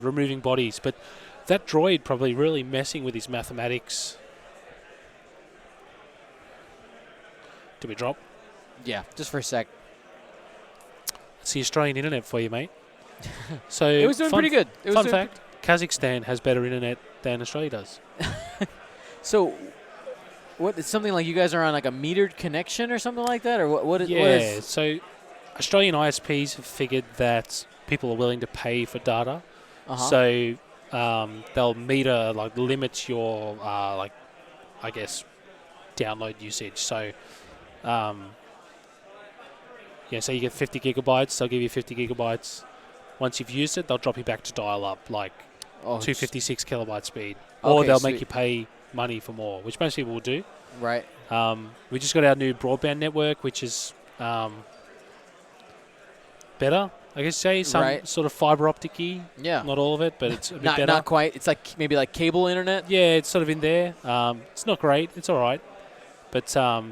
removing bodies. But that droid probably really messing with his mathematics. Did we drop? Yeah, just for a sec. It's the Australian internet for you, mate. So It was doing pretty good. Fun fact, Kazakhstan has better internet than Australia does. So, what? It's something like you guys are on like a metered connection or something like that, or what? Yeah, What is so Australian ISPs have figured that people are willing to pay for data. So they'll meter, like limit your, like, I guess, download usage. So, yeah, so you get 50 gigabytes, they'll give you 50 gigabytes. Once you've used it, they'll drop you back to dial-up, like 256 kilobyte speed. Or they'll make you pay money for more, which most people will do. Right. We just got our new broadband network, which is better, I guess say. Some sort of fiber optic-y. Yeah. Not all of it, but it's a bit better. Not quite. It's like maybe like cable internet. Yeah, it's sort of in there. It's not great. It's all right. But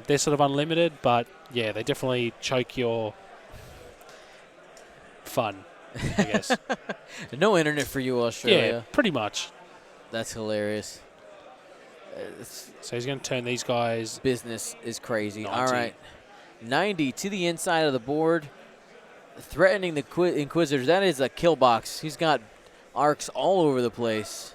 they're sort of unlimited, but yeah, they definitely choke your fun, I guess. No internet for you, Australia. Yeah, pretty much. That's hilarious. So he's going to turn these guys. Business is crazy. 90. All right. 90 to the inside of the board. Threatening the Inquisitors. That is a kill box. He's got arcs all over the place.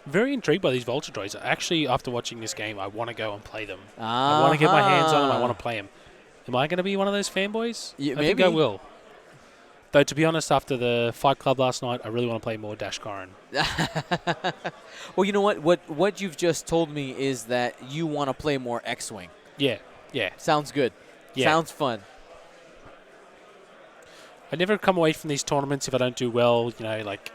Very intrigued by these Vulture droids. Actually, after watching this game, I want to go and play them. I want to get my hands on them. I want to play them. Am I going to be one of those fanboys? Yeah, I think I will. Though, to be honest, after the Fight Club last night, I really want to play more Dash Corrin. Well, you know what? What you've just told me is that you want to play more X-Wing. Yeah, yeah. Sounds good. Yeah. Sounds fun. I never come away from these tournaments if I don't do well, you know, like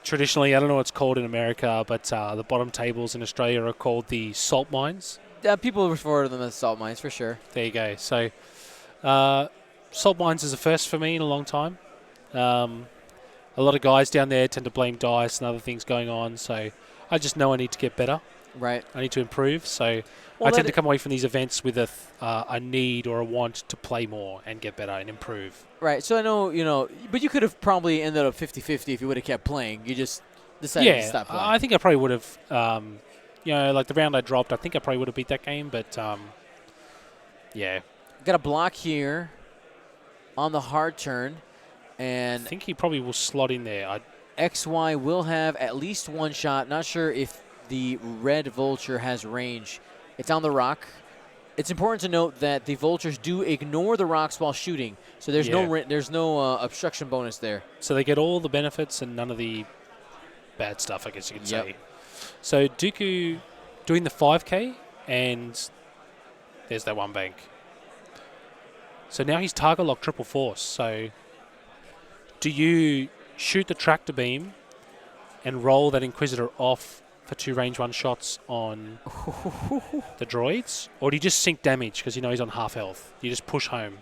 traditionally, I don't know what it's called in America, but the bottom tables in Australia are called the salt mines. People refer to them as salt mines for sure. There you go. So salt mines is a first for me in a long time. A lot of guys down there tend to blame dice and other things going on, so I just know I need to get better. Right. I need to improve, so I tend to come away from these events with a need or a want to play more and get better and improve. Right. So I know, but you could have probably ended up 50-50 if you would have kept playing. You just decided to stop playing. I think I probably would have, like the round I dropped, I think I probably would have beat that game, but yeah. Got a block here on the hard turn, and I think he probably will slot in there. XY will have at least one shot. Not sure if the red Vulture has range. It's on the rock. It's important to note that the Vultures do ignore the rocks while shooting, so there's no obstruction bonus there. So they get all the benefits and none of the bad stuff, I guess you could say. So Dooku doing the 5K, and there's that one bank. So now he's target lock triple force. So do you shoot the tractor beam and roll that Inquisitor off for 2 range 1 shots on the droids? Or do you just sink damage because you know he's on half health? You just push home.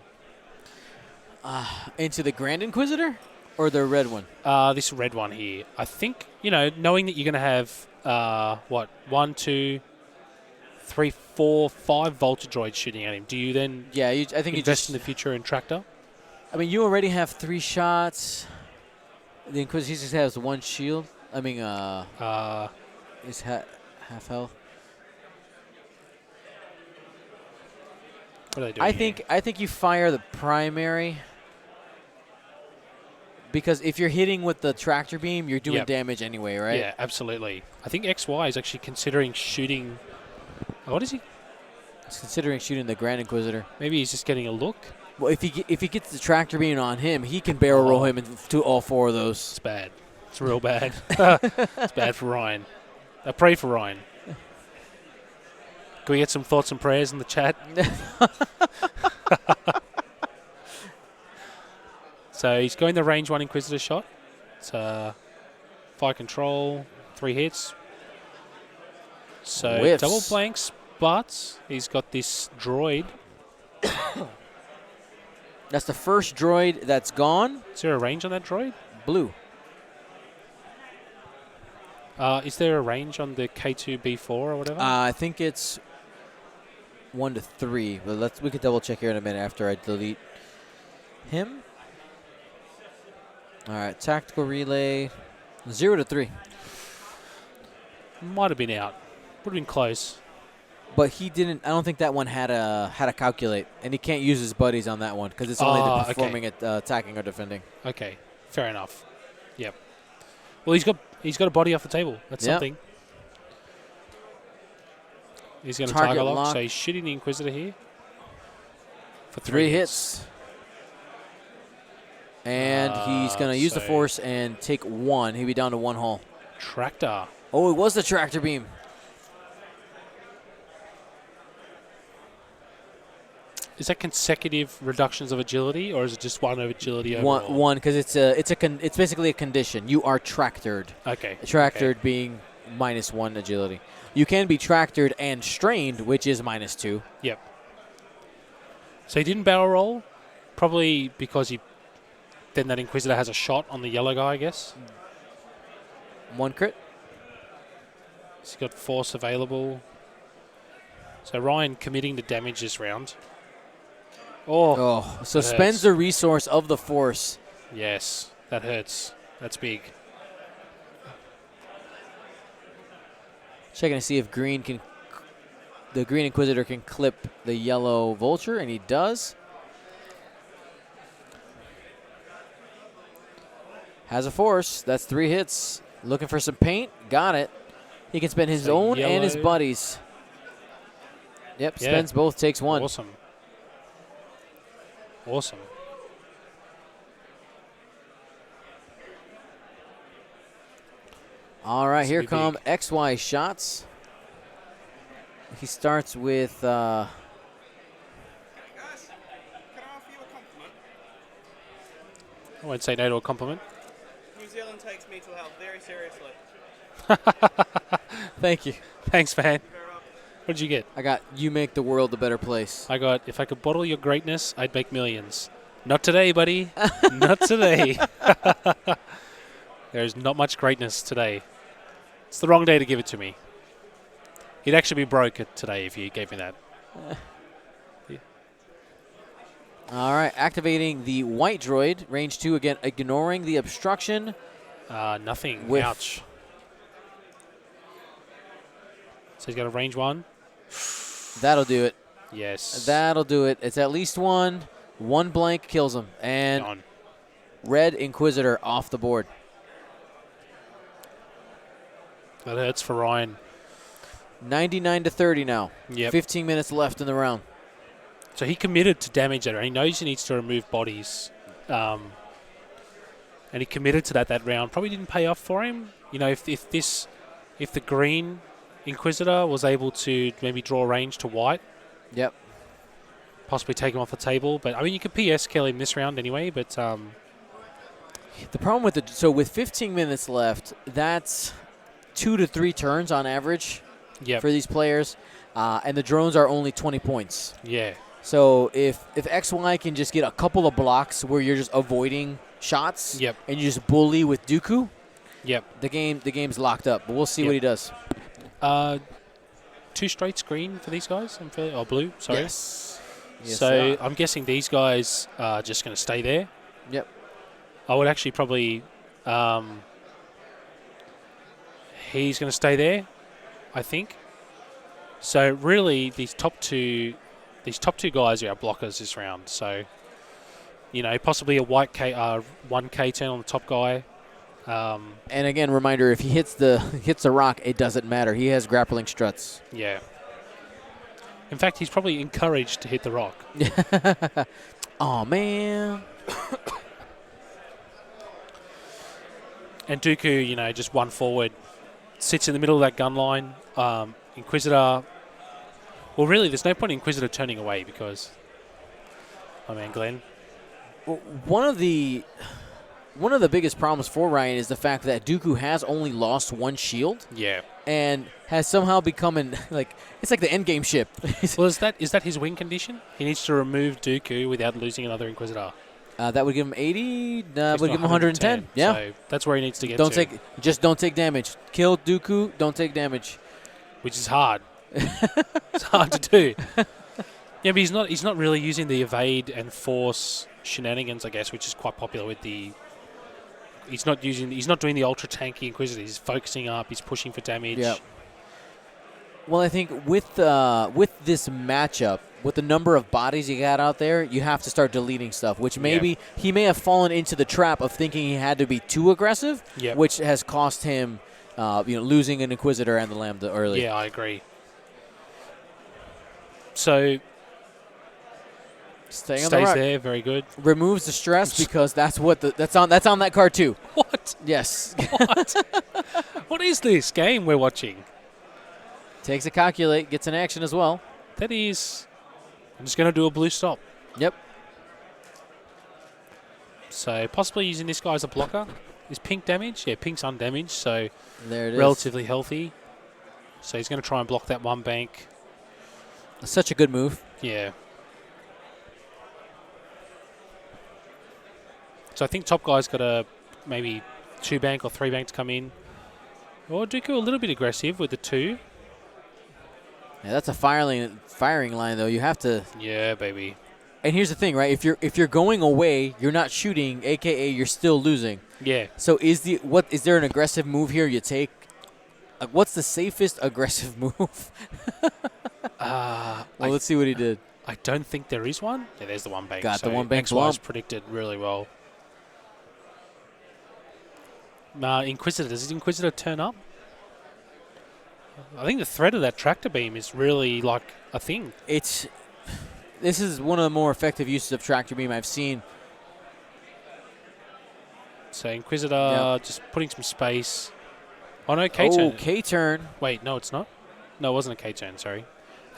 Into the Grand Inquisitor or the red one? This red one here. I think, knowing that you're going to have, 1, 2, 3, 4, 5 Vulture droids shooting at him, do you then I think invest in the future in tractor? I mean, you already have 3 shots. The Inquisitor just has 1 shield. I mean, is half health. What are they doing I think you fire the primary, because if you're hitting with the tractor beam, you're doing damage anyway, right? Yeah, absolutely. I think XY is actually considering shooting. What is he? He's considering shooting the Grand Inquisitor. Maybe he's just getting a look. Well, if he gets the tractor beam on him, he can barrel roll him into all 4 of those. It's bad. It's real bad. It's bad for Ryan. I pray for Ryan. Can we get some thoughts and prayers in the chat? So he's going the range 1 Inquisitor shot. It's fire control, 3 hits. So Whiffs. double blanks, but he's got this droid. That's the first droid that's gone. Is there a range on that droid? Blue. Is there a range on the K2B4 or whatever? I think it's 1 to 3, but we could double check here in a minute after I delete him. All right, tactical relay, 0 to 3. Might have been out. Would have been close. But he didn't. I don't think that one had a calculate, and he can't use his buddies on that one because it's only the performing at attacking or defending. Okay, fair enough. Yep. Well, he's got a body off the table. That's something. He's going to target lock, so he's shooting the Inquisitor here for 3 hits. And he's going to use the Force and take 1. He'll be down to 1 hull. Tractor. Oh, it was the tractor beam. Is that consecutive reductions of agility, or is it just one of agility overall? One, because it's basically a condition. You are tractored. Okay. Tractored being -1 agility. You can be tractored and strained, which is -2. Yep. So he didn't barrel roll, probably because then that Inquisitor has a shot on the yellow guy, I guess. 1 crit. He's got Force available. So Ryan committing to damage this round. Oh, so spends the resource of the Force. Yes, that hurts. That's big. Checking to see if the Green Inquisitor can clip the yellow Vulture, and he does. Has a Force. That's 3 hits. Looking for some paint. Got it. He can spend his own and his buddies. Yep, spends both, takes 1. Awesome. Awesome. All right, here come XY shots. He starts with... Guys, can I offer you a compliment? I won't say no to a compliment. New Zealand takes mental health very seriously. Thank you. Thanks, man. What did you get? I got you make the world a better place. I got if I could bottle your greatness, I'd make millions. Not today, buddy. Not today. There's not much greatness today. It's the wrong day to give it to me. He'd actually be broke today if you gave me that. All right, activating the white droid, range 2 again, ignoring the obstruction. Nothing. Whiff. Ouch. So he's got a range 1. That'll do it. Yes. That'll do it. It's at least 1. 1 blank kills him. And Gone. Red Inquisitor off the board. That hurts for Ryan. 99 to 30 now. Yep. 15 minutes left in the round. So he committed to damage there. He knows he needs to remove bodies. And he committed to that round. Probably didn't pay off for him. You know, if the green Inquisitor was able to maybe draw range to white. Yep. Possibly take him off the table. But, I mean, you could PS kill him this round anyway. But the problem with with 15 minutes left, that's 2 to 3 turns on average for these players. And the drones are only 20 points. Yeah. So if XY can just get a couple of blocks where you're just avoiding shots and you just bully with Dooku, the game's locked up. But we'll see what he does. 2 straights green for these guys, or blue, sorry. Yes. So I'm guessing these guys are just going to stay there. Yep. I would actually probably... he's going to stay there, I think. So really, these top two guys are our blockers this round. So, you know, possibly a white 1K turn on the top guy. And again, reminder: if he hits the rock, it doesn't matter. He has grappling struts. Yeah. In fact, he's probably encouraged to hit the rock. Oh man. And Dooku, you know, just 1 forward, sits in the middle of that gun line. Inquisitor. Well, really, there's no point in Inquisitor turning away because, I mean, Glenn. Well, one of the biggest problems for Ryan is the fact that Dooku has only lost 1 shield. Yeah. And has somehow become it's like the endgame ship. Well, is that his win condition? He needs to remove Dooku without losing another Inquisitor. That would give him 80. Would give him 110. Yeah. So that's where he needs to get to. Don't take damage. Kill Dooku. Don't take damage. Which is hard. It's hard to do. Yeah, but he's not really using the evade and force shenanigans, I guess, which is quite popular with the He's not doing the ultra tanky Inquisitor. He's focusing up. He's pushing for damage. Yep. Well, I think with this matchup, with the number of bodies you got out there, you have to start deleting stuff, which maybe he may have fallen into the trap of thinking he had to be too aggressive, which has cost him losing an Inquisitor and the Lambda early. Yeah, I agree. So stays there, very good. Removes the stress because that's on that card too. What? Yes. What? What is this game we're watching? Takes a calculate, gets an action as well. That is, I'm just going to do a blue stop. Yep. So possibly using this guy as a blocker. Is pink damage? Yeah, pink's undamaged, so there it is. Relatively healthy. So he's going to try and block that one bank. Such a good move. Yeah. So I think top guy's got a maybe 2 bank or 3 bank to come in. Or Dooku a little bit aggressive with the 2. Yeah, that's a firing line though. You have to. Yeah, baby. And here's the thing, right? If you're going away, you're not shooting, aka you're still losing. Yeah. So is there an aggressive move here you take? What's the safest aggressive move? Let's see what he did. I don't think there is one. Yeah, there's the one bank. Got the one bank. XY's predicted really well. Inquisitor. Does his Inquisitor turn up? I think the threat of that tractor beam is really like a thing. This is one of the more effective uses of tractor beam I've seen. So Inquisitor just putting some space. Oh no, K-turn. Oh, K-turn. Wait, no, it's not. No, it wasn't a K-turn, sorry.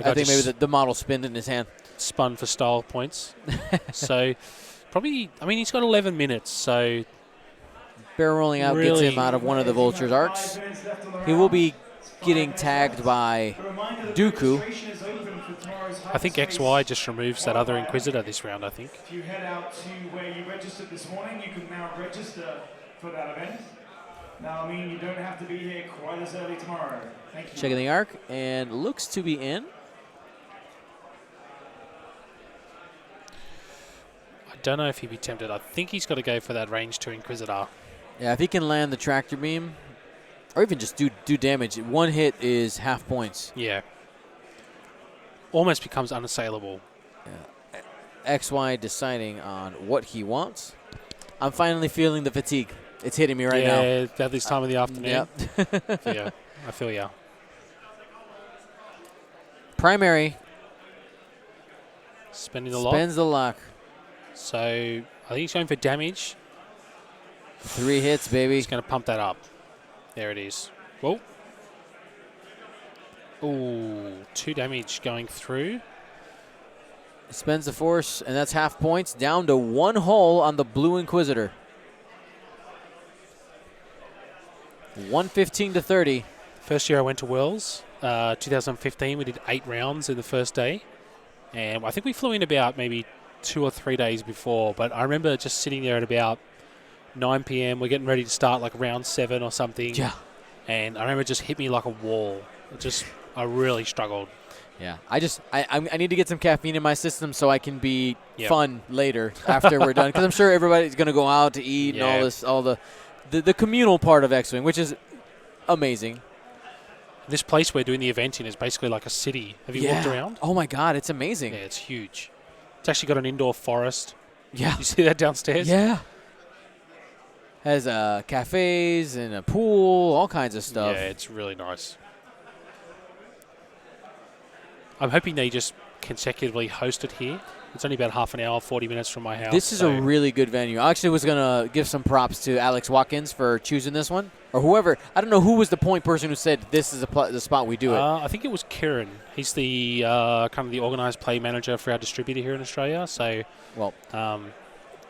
I think maybe the model spinned in his hand. Spun for style points. So probably, I mean, he's got 11 minutes, so... Barrel rolling out gets him out of one of the Vulture's arcs. He will be getting tagged by Dooku. I think XY just removes that other Inquisitor this round, I think. If you head out to where you registered this morning, you can now register for that event. Now, I mean, you don't have to be here quite as early tomorrow. Thank you. Checking the arc, and looks to be in. I don't know if he'd be tempted. I think he's got to go for that range 2 Inquisitor. Yeah, if he can land the tractor beam, or even just do damage, one hit is half points. Yeah. Almost becomes unassailable. Yeah. XY deciding on what he wants. I'm finally feeling the fatigue. It's hitting me right now. Yeah, at this time of the afternoon. Yep. Yeah, I feel ya. Primary. Spending the lock. Spends the lock. So I think he's going for damage. 3 hits, baby. He's going to pump that up. There it is. Whoa. Ooh, 2 damage going through. Spends the force, and that's half points. Down to 1 hull on the Blue Inquisitor. 115 to 30. First year I went to Worlds, 2015. We did 8 rounds in the first day. And I think we flew in about maybe 2 or 3 days before. But I remember just sitting there at about 9 p.m. We're getting ready to start like round 7 or something. Yeah. And I remember it just hit me like a wall. I really struggled. Yeah. I need to get some caffeine in my system so I can be fun later after we're done. Because I'm sure everybody's going to go out to eat and all the communal part of X-Wing, which is amazing. This place we're doing the event in is basically like a city. Have you walked around? Oh, my God. It's amazing. Yeah, it's huge. It's actually got an indoor forest. Yeah. You see that downstairs? Yeah. Has cafes and a pool, all kinds of stuff. Yeah, it's really nice. I'm hoping they just consecutively host it here. It's only about half an hour, 40 minutes from my house. This is a really good venue. I actually was going to give some props to Alex Watkins for choosing this one. Or whoever. I don't know who was the point person who said this is the spot we do it. I think it was Kieran. He's the kind of the organised play manager for our distributor here in Australia. So, well,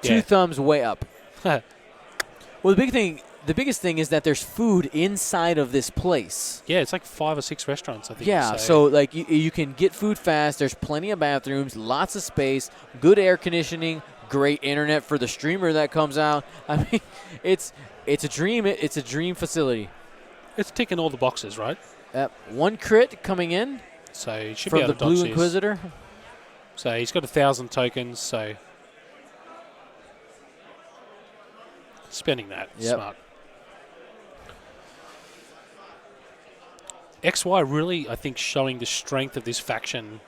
2 thumbs way up. Well, the biggest thing is that there's food inside of this place. Yeah, it's like 5 or 6 restaurants, I think. Yeah, so like you can get food fast. There's plenty of bathrooms, lots of space, good air conditioning, great internet for the streamer that comes out. I mean, it's a dream. It's a dream facility. It's ticking all the boxes, right? 1 crit coming in. So he should from be able the to dodge Blue this. Inquisitor. So he's got 1,000 tokens. So Spending that. Yep. Smart. XY really, I think, showing the strength of this faction.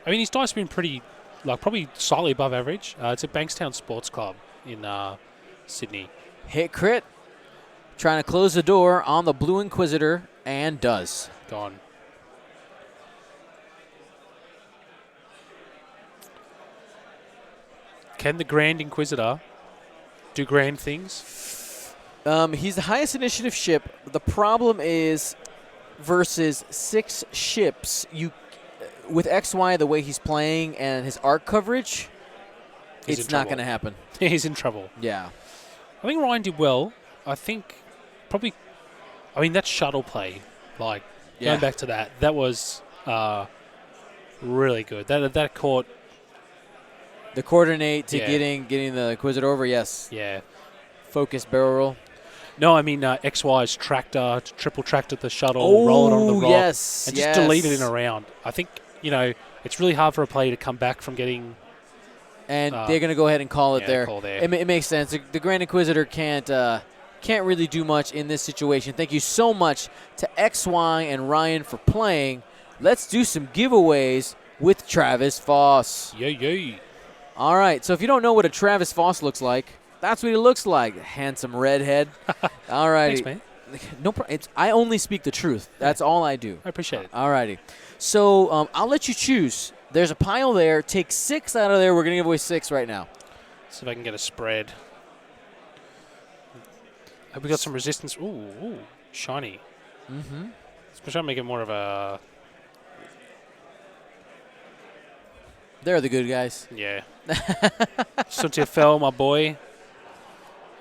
I mean, his dice have been pretty, probably slightly above average. It's at Bankstown Sports Club in Sydney. Hit crit. Trying to close the door on the Blue Inquisitor, and does. Gone. Can the Grand Inquisitor do grand things? He's the highest initiative ship. The problem is versus 6 ships, with XY the way he's playing and his arc coverage, it's not going to happen. He's in trouble. Yeah. I think Ryan did well. I think probably, that shuttle play, going back to that was really good. That caught the coordinate to getting the Inquisitor over, yes. Yeah. Focus barrel roll. No, XY's tractor, triple tractor the shuttle, roll it on the rock, yes, and just delete it in a round. I think, it's really hard for a player to come back from getting... And they're going to go ahead and call it there. Call there. It makes sense. The Grand Inquisitor can't really do much in this situation. Thank you so much to XY and Ryan for playing. Let's do some giveaways with Travis Foss. Yay. All right, so if you don't know what a Travis Foss looks like, that's what he looks like. Handsome redhead. All righty. Thanks, man. I only speak the truth. That's all I do. I appreciate it. All righty. So I'll let you choose. There's a pile there. Take 6 out of there. We're going to give away 6 right now. See if I can get a spread. Have we got some resistance? Ooh, shiny. Mm-hmm. Let's try to make it more of a... They're the good guys. Yeah. Suntia fell, my boy.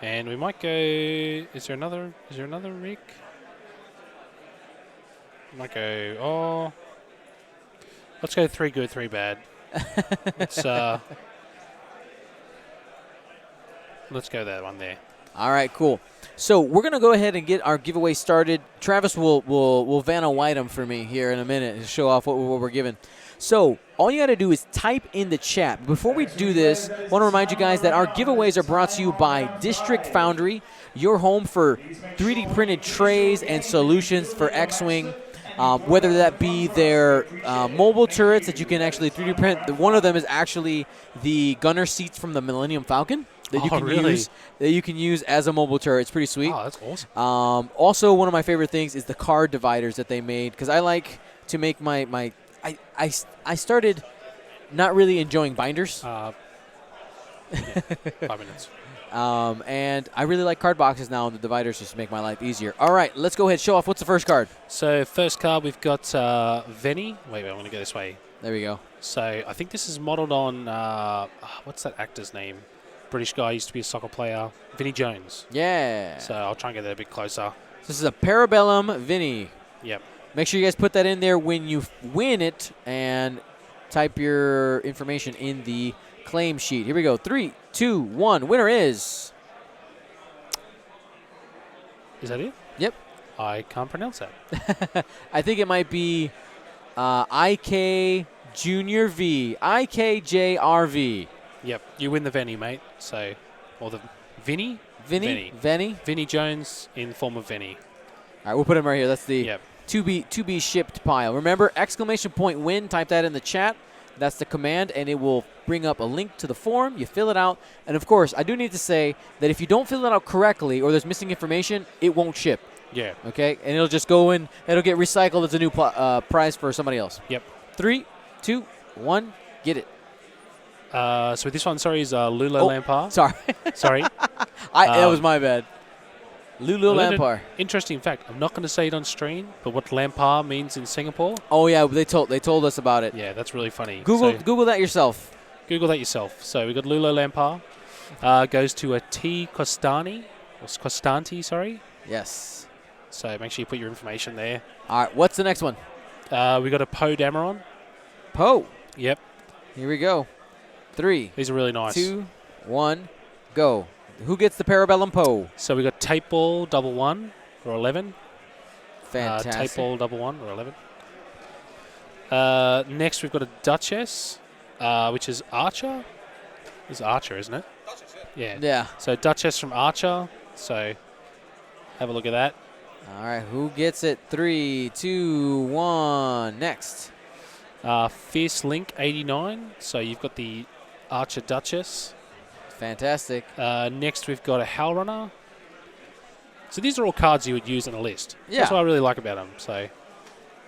And we might go... Is there another Rick? We might go... Oh... Let's go 3 good, 3 bad. Let's go that one there. All right, cool. So we're going to go ahead and get our giveaway started. Travis will Vanna White them for me here in a minute and show off what we're giving. So all you got to do is type in the chat. Before we do this, I want to remind you guys that our giveaways are brought to you by District Foundry, your home for 3D printed trays and solutions for X-Wing. Whether that be their mobile turrets that you can actually 3D print. One of them is actually the gunner seats from the Millennium Falcon that you can use as a mobile turret. It's pretty sweet. Oh, that's awesome. Also, one of my favorite things is the card dividers that they made, because I like to make I started not really enjoying binders. 5 minutes. And I really like card boxes now, and the dividers just make my life easier. All right, let's go ahead. Show off. What's the first card? So first card, we've got Venny. Wait, I'm going to go this way. There we go. So I think this is modeled on, what's that actor's name? British guy, used to be a soccer player. Vinnie Jones. Yeah. So I'll try and get that a bit closer. So this is a Parabellum Vinny. Yep. Make sure you guys put that in there when you win it, and type your information in the claim sheet. Here we go. 3, 2, 1. Winner is... Is that it? Yep. I can't pronounce that. I think it might be IK Junior V. IKJRV. Yep. You win the Venny, mate. So, or the Vinny? Vinnie Jones in the form of Venny. All right, we'll put him right here. That's the Yep. to be shipped pile. Remember, !win. Type that in the chat. That's the command, and it will bring up a link to the form. You fill it out. And, of course, I do need to say that if you don't fill it out correctly or there's missing information, it won't ship. Yeah. Okay? And it'll just go in. It'll get recycled as a new prize for somebody else. Yep. 3, 2, 1, get it. So this one, sorry, is Lula Lampard. Sorry. Sorry. That was my bad. Lulu Lampard. Interesting fact. I'm not going to say it on stream, but what Lampard means in Singapore. Oh yeah, they told us about it. Yeah, that's really funny. Google that yourself. Google that yourself. So we got Lulu Lampard. Goes to a T Costani, or Costanti, sorry. Yes. So make sure you put your information there. All right. What's the next one? We got a Poe Dameron. Poe. Yep. Here we go. 3. These are really nice. 2, 1, go. Who gets the Parabellum Poe? So we got Tape Ball 1 or 11. Fantastic. Tape Ball 1 or 11. Next we've got a Duchess, which is Archer. It's Archer, isn't it? Duchess, yeah. Yeah. Yeah. So Duchess from Archer. So have a look at that. All right, who gets it? 3, 2, 1. Next. Fierce Link 89. So you've got the Archer Duchess. Fantastic. Next we've got a Hell Runner. So these are all cards you would use in a list. Yeah. That's what I really like about them. So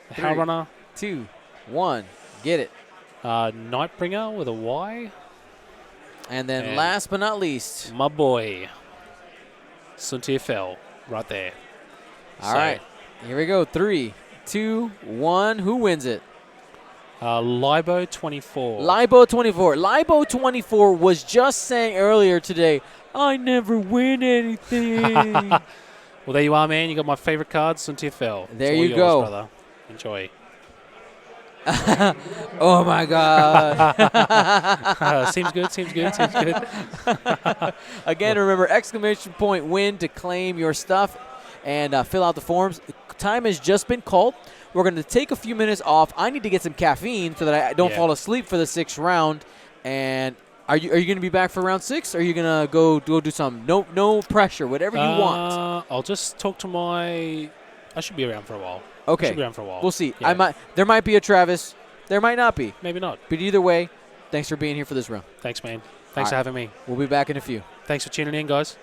a Hell 3, Runner. 2, 1. Get it. Nightbringer with a Y. And then And last but not least. my boy, Suntier Fell, right there. All right. Here we go. 3, 2, 1. Who wins it? Libo 24. Libo 24. Libo 24 was just saying earlier today, I never win anything. Well, there you are, man. You got my favorite cards, Suntier Fell. It's There all you yours, go. brother. Enjoy. Oh, my God. Seems good, seems good, seems good. Again, remember, exclamation point win to claim your stuff and fill out the forms. Time has just been called. We're going to take a few minutes off. I need to get some caffeine so that I don't fall asleep for the 6th round. And are you going to be back for round 6? Or are you going to go do something? No pressure, whatever you want. I'll just talk to my... I should be around for a while. Okay. I should be around for a while. We'll see. Yeah. There might be a Travis. There might not be. Maybe not. But either way, thanks for being here for this round. Thanks, man. Thanks for having me. We'll be back in a few. Thanks for tuning in, guys.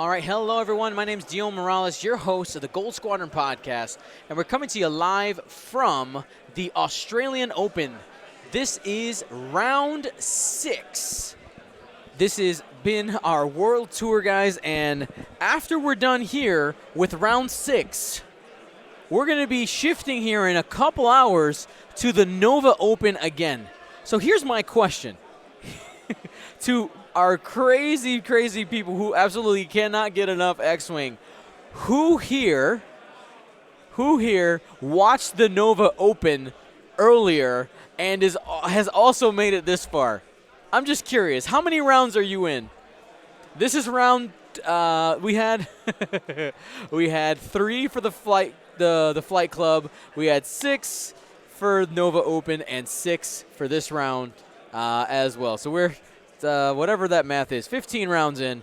All right, hello everyone. My name is Dion Morales, your host of the Gold Squadron podcast, and we're coming to you live from the Australian Open. This is round 6. This has been our world tour, guys, and after we're done here with round 6, we're going to be shifting here in a couple hours to the Nova Open again. So here's my question to our crazy, crazy people who absolutely cannot get enough X-Wing. Who here watched the Nova Open earlier and has also made it this far? I'm just curious. How many rounds are you in? This is round. We had 3 for the flight club. We had 6 for Nova Open and 6 for this round as well. So we're whatever that math is, 15 rounds in.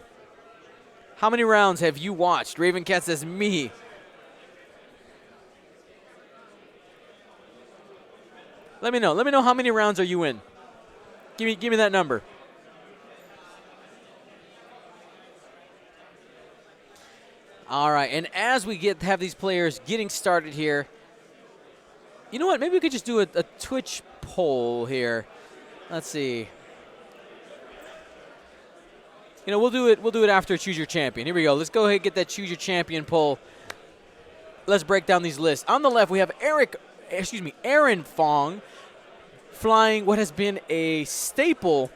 How many rounds have you watched? Raven Cat says me. Let me know. Let me know how many rounds are you in. Give me that number. All right, and as we have these players getting started here, you know what? Maybe we could just do a Twitch poll here. Let's see. You know, we'll do it after Choose Your Champion. Here we go. Let's go ahead and get that Choose Your Champion poll. Let's break down these lists. On the left, we have Aaron Fong flying what has been a staple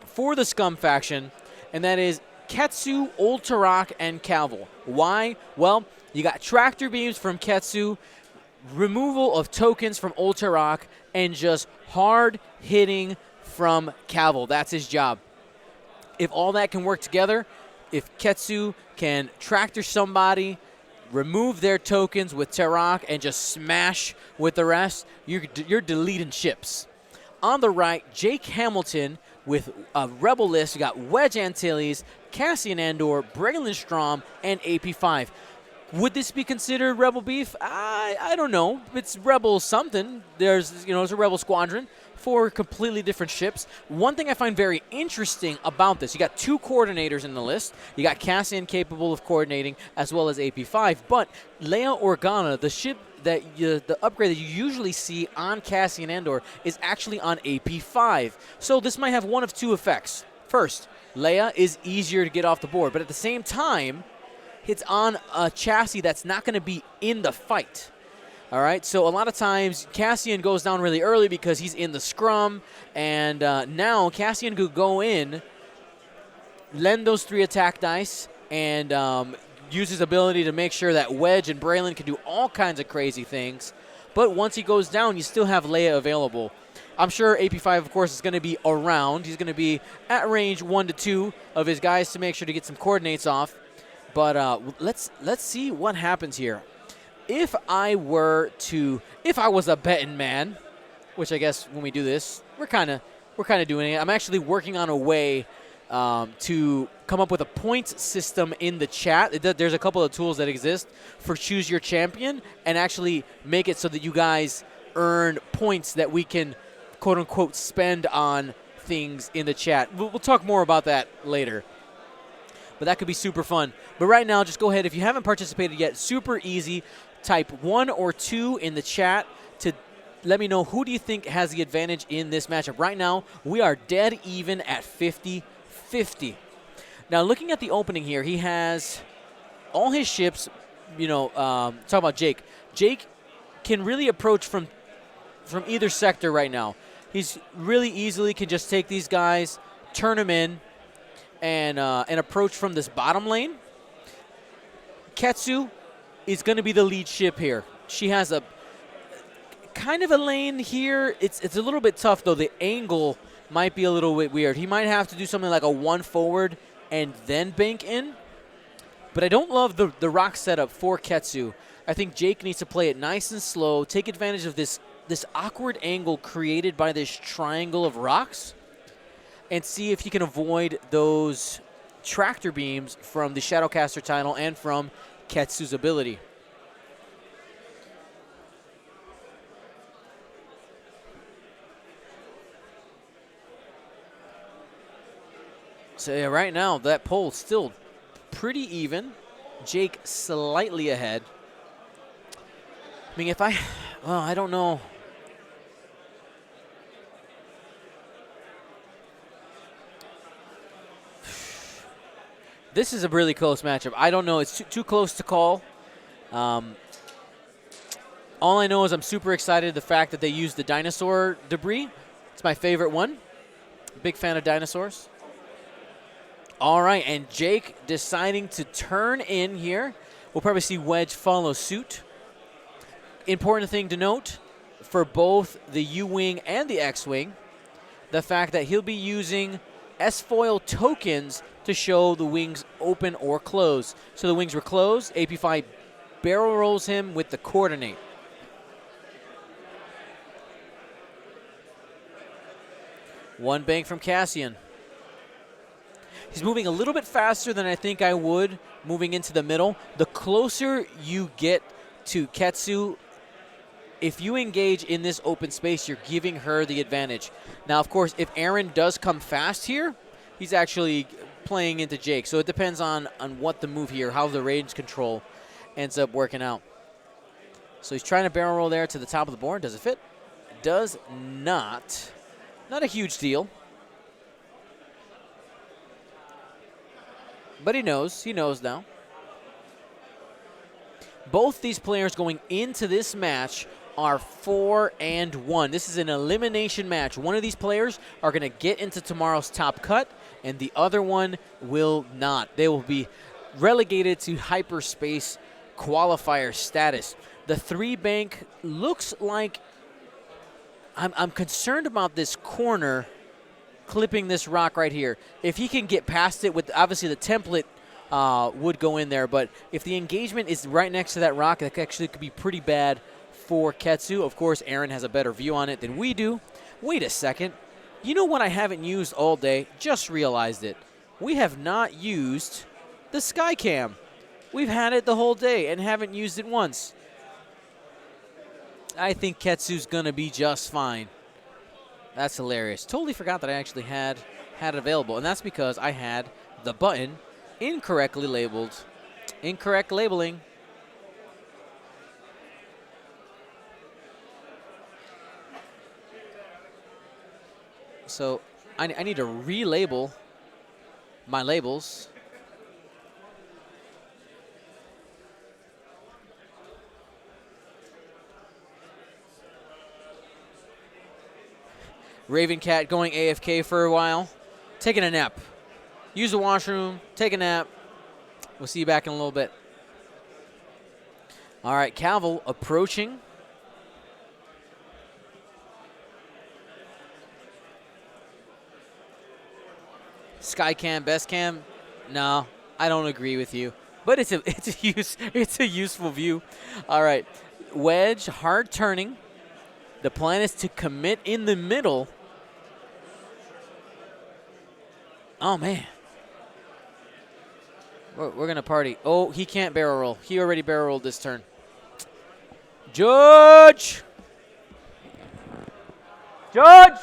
for the Scum faction, and that is Ketsu, Old Tarak, and Calvel. Why? Well, you got tractor beams from Ketsu, removal of tokens from Old Tarak, and just hard hitting from Calvel. That's his job. If all that can work together, if Ketsu can tractor somebody, remove their tokens with Tarak, and just smash with the rest, you're deleting ships. On the right, Jake Hamilton with a Rebel list. You got Wedge Antilles, Cassian Andor, Braylon Strom, and AP5. Would this be considered Rebel beef? I don't know. It's Rebel something. It's a Rebel squadron. 4 completely different ships. One thing I find very interesting about this, you got 2 coordinators in the list. You got Cassian capable of coordinating as well as AP5, but Leia Organa, the ship the upgrade that you usually see on Cassian Andor is actually on AP5. So this might have one of 2 effects. First, Leia is easier to get off the board, but at the same time, it's on a chassis that's not going to be in the fight. All right, so a lot of times Cassian goes down really early because he's in the scrum, and now Cassian could go in, lend those 3 attack dice, and use his ability to make sure that Wedge and Braylon can do all kinds of crazy things. But once he goes down, you still have Leia available. I'm sure AP5, of course, is going to be around. He's going to be at range 1 to 2 of his guys to make sure to get some coordinates off. But let's see what happens here. If I was a betting man, which I guess when we do this, we're kind of doing it. I'm actually working on a way to come up with a points system in the chat. There's a couple of tools that exist for Choose Your Champion, and actually make it so that you guys earn points that we can, quote unquote, spend on things in the chat. We'll talk more about that later. But that could be super fun. But right now, just go ahead. If you haven't participated yet, super easy. Type 1 or 2 in the chat to let me know who do you think has the advantage in this matchup. Right now, we are dead even at 50-50. Now, looking at the opening here, he has all his ships, talk about Jake. Jake can really approach from either sector right now. He's really easily can just take these guys, turn them in, and approach from this bottom lane. Ketsu is going to be the lead ship here. She has a kind of a lane here. It's a little bit tough, though. The angle might be a little bit weird. He might have to do something like a 1 forward and then bank in. But I don't love the rock setup for Ketsu. I think Jake needs to play it nice and slow, take advantage of this awkward angle created by this triangle of rocks, and see if he can avoid those tractor beams from the Shadowcaster title and from Ketsu's ability. So yeah, right now that poll still pretty even. Jake slightly ahead. I mean, well, I don't know. This is a really close matchup. I don't know. It's too close to call. All I know is I'm super excited the fact that they used the dinosaur debris. It's my favorite one. Big fan of dinosaurs. All right, and Jake deciding to turn in here. We'll probably see Wedge follow suit. Important thing to note for both the U-Wing and the X-Wing, the fact that he'll be using S-foil tokens to show the wings open or close. So the wings were closed. AP5 barrel rolls him with the coordinate. One bank from Cassian. He's moving a little bit faster than I think I would moving into the middle. The closer you get to Ketsu, if you engage in this open space, you're giving her the advantage. Now, of course, if Aaron does come fast here, he's actually playing into Jake. So it depends on what the move here, how the range control ends up working out. So he's trying to barrel roll there to the top of the board. Does it fit? Does not. Not a huge deal. But he knows. He knows now. Both these players going into this match are 4-1. This is an elimination match. One of these players are going to get into tomorrow's top cut, and the other one will not. They will be relegated to hyperspace qualifier status. The 3-bank looks like I'm concerned about this corner clipping this rock right here. If he can get past it with, obviously the template would go in there, but if the engagement is right next to that rock, that actually could be pretty bad for Ketsu. Of course, Aaron has a better view on it than we do. Wait a second. You know what I haven't used all day? Just realized it. We have not used the Skycam. We've had it the whole day and haven't used it once. I think Ketsu's going to be just fine. That's hilarious. Totally forgot that I actually had it available, and that's because I had the button incorrectly labeled. Incorrect labeling. So I need to relabel my labels. Raven Cat going AFK for a while. Taking a nap. Use the washroom. Take a nap. We'll see you back in a little bit. All right, Calvel approaching. Skycam, best cam? No, I don't agree with you. But it's a useful view. All right, Wedge hard turning. The plan is to commit in the middle. Oh, man. We're going to party. Oh, he can't barrel roll. He already barrel rolled this turn. Judge! Judge!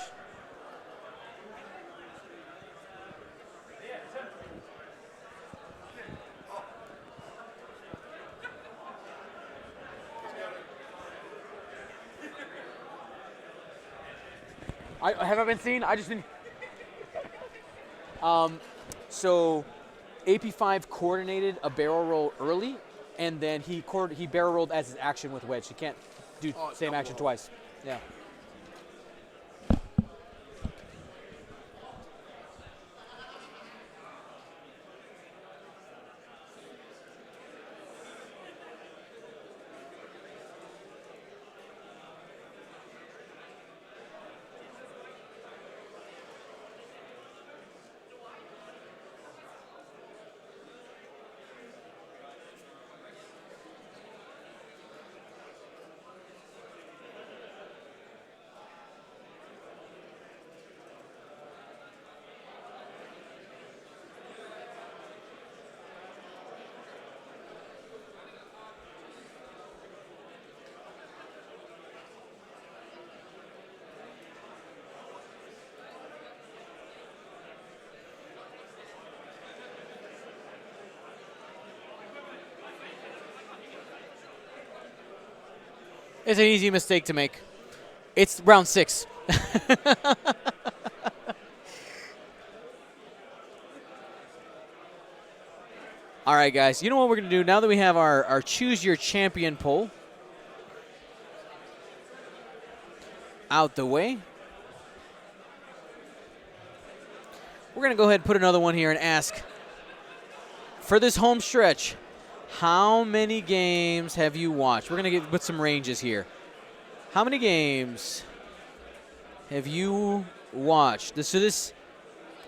Have I been seen? I just didn't. So AP5 coordinated a barrel roll early, and then he barrel rolled as his action with Wedge. He can't do same action twice. Yeah. It's an easy mistake to make. It's round 6. All right, guys. You know what we're going to do now that we have our Choose Your Champion poll out the way? We're going to go ahead and put another one here and ask, for this home stretch, how many games have you watched? We're going to put some ranges here. How many games have you watched? So this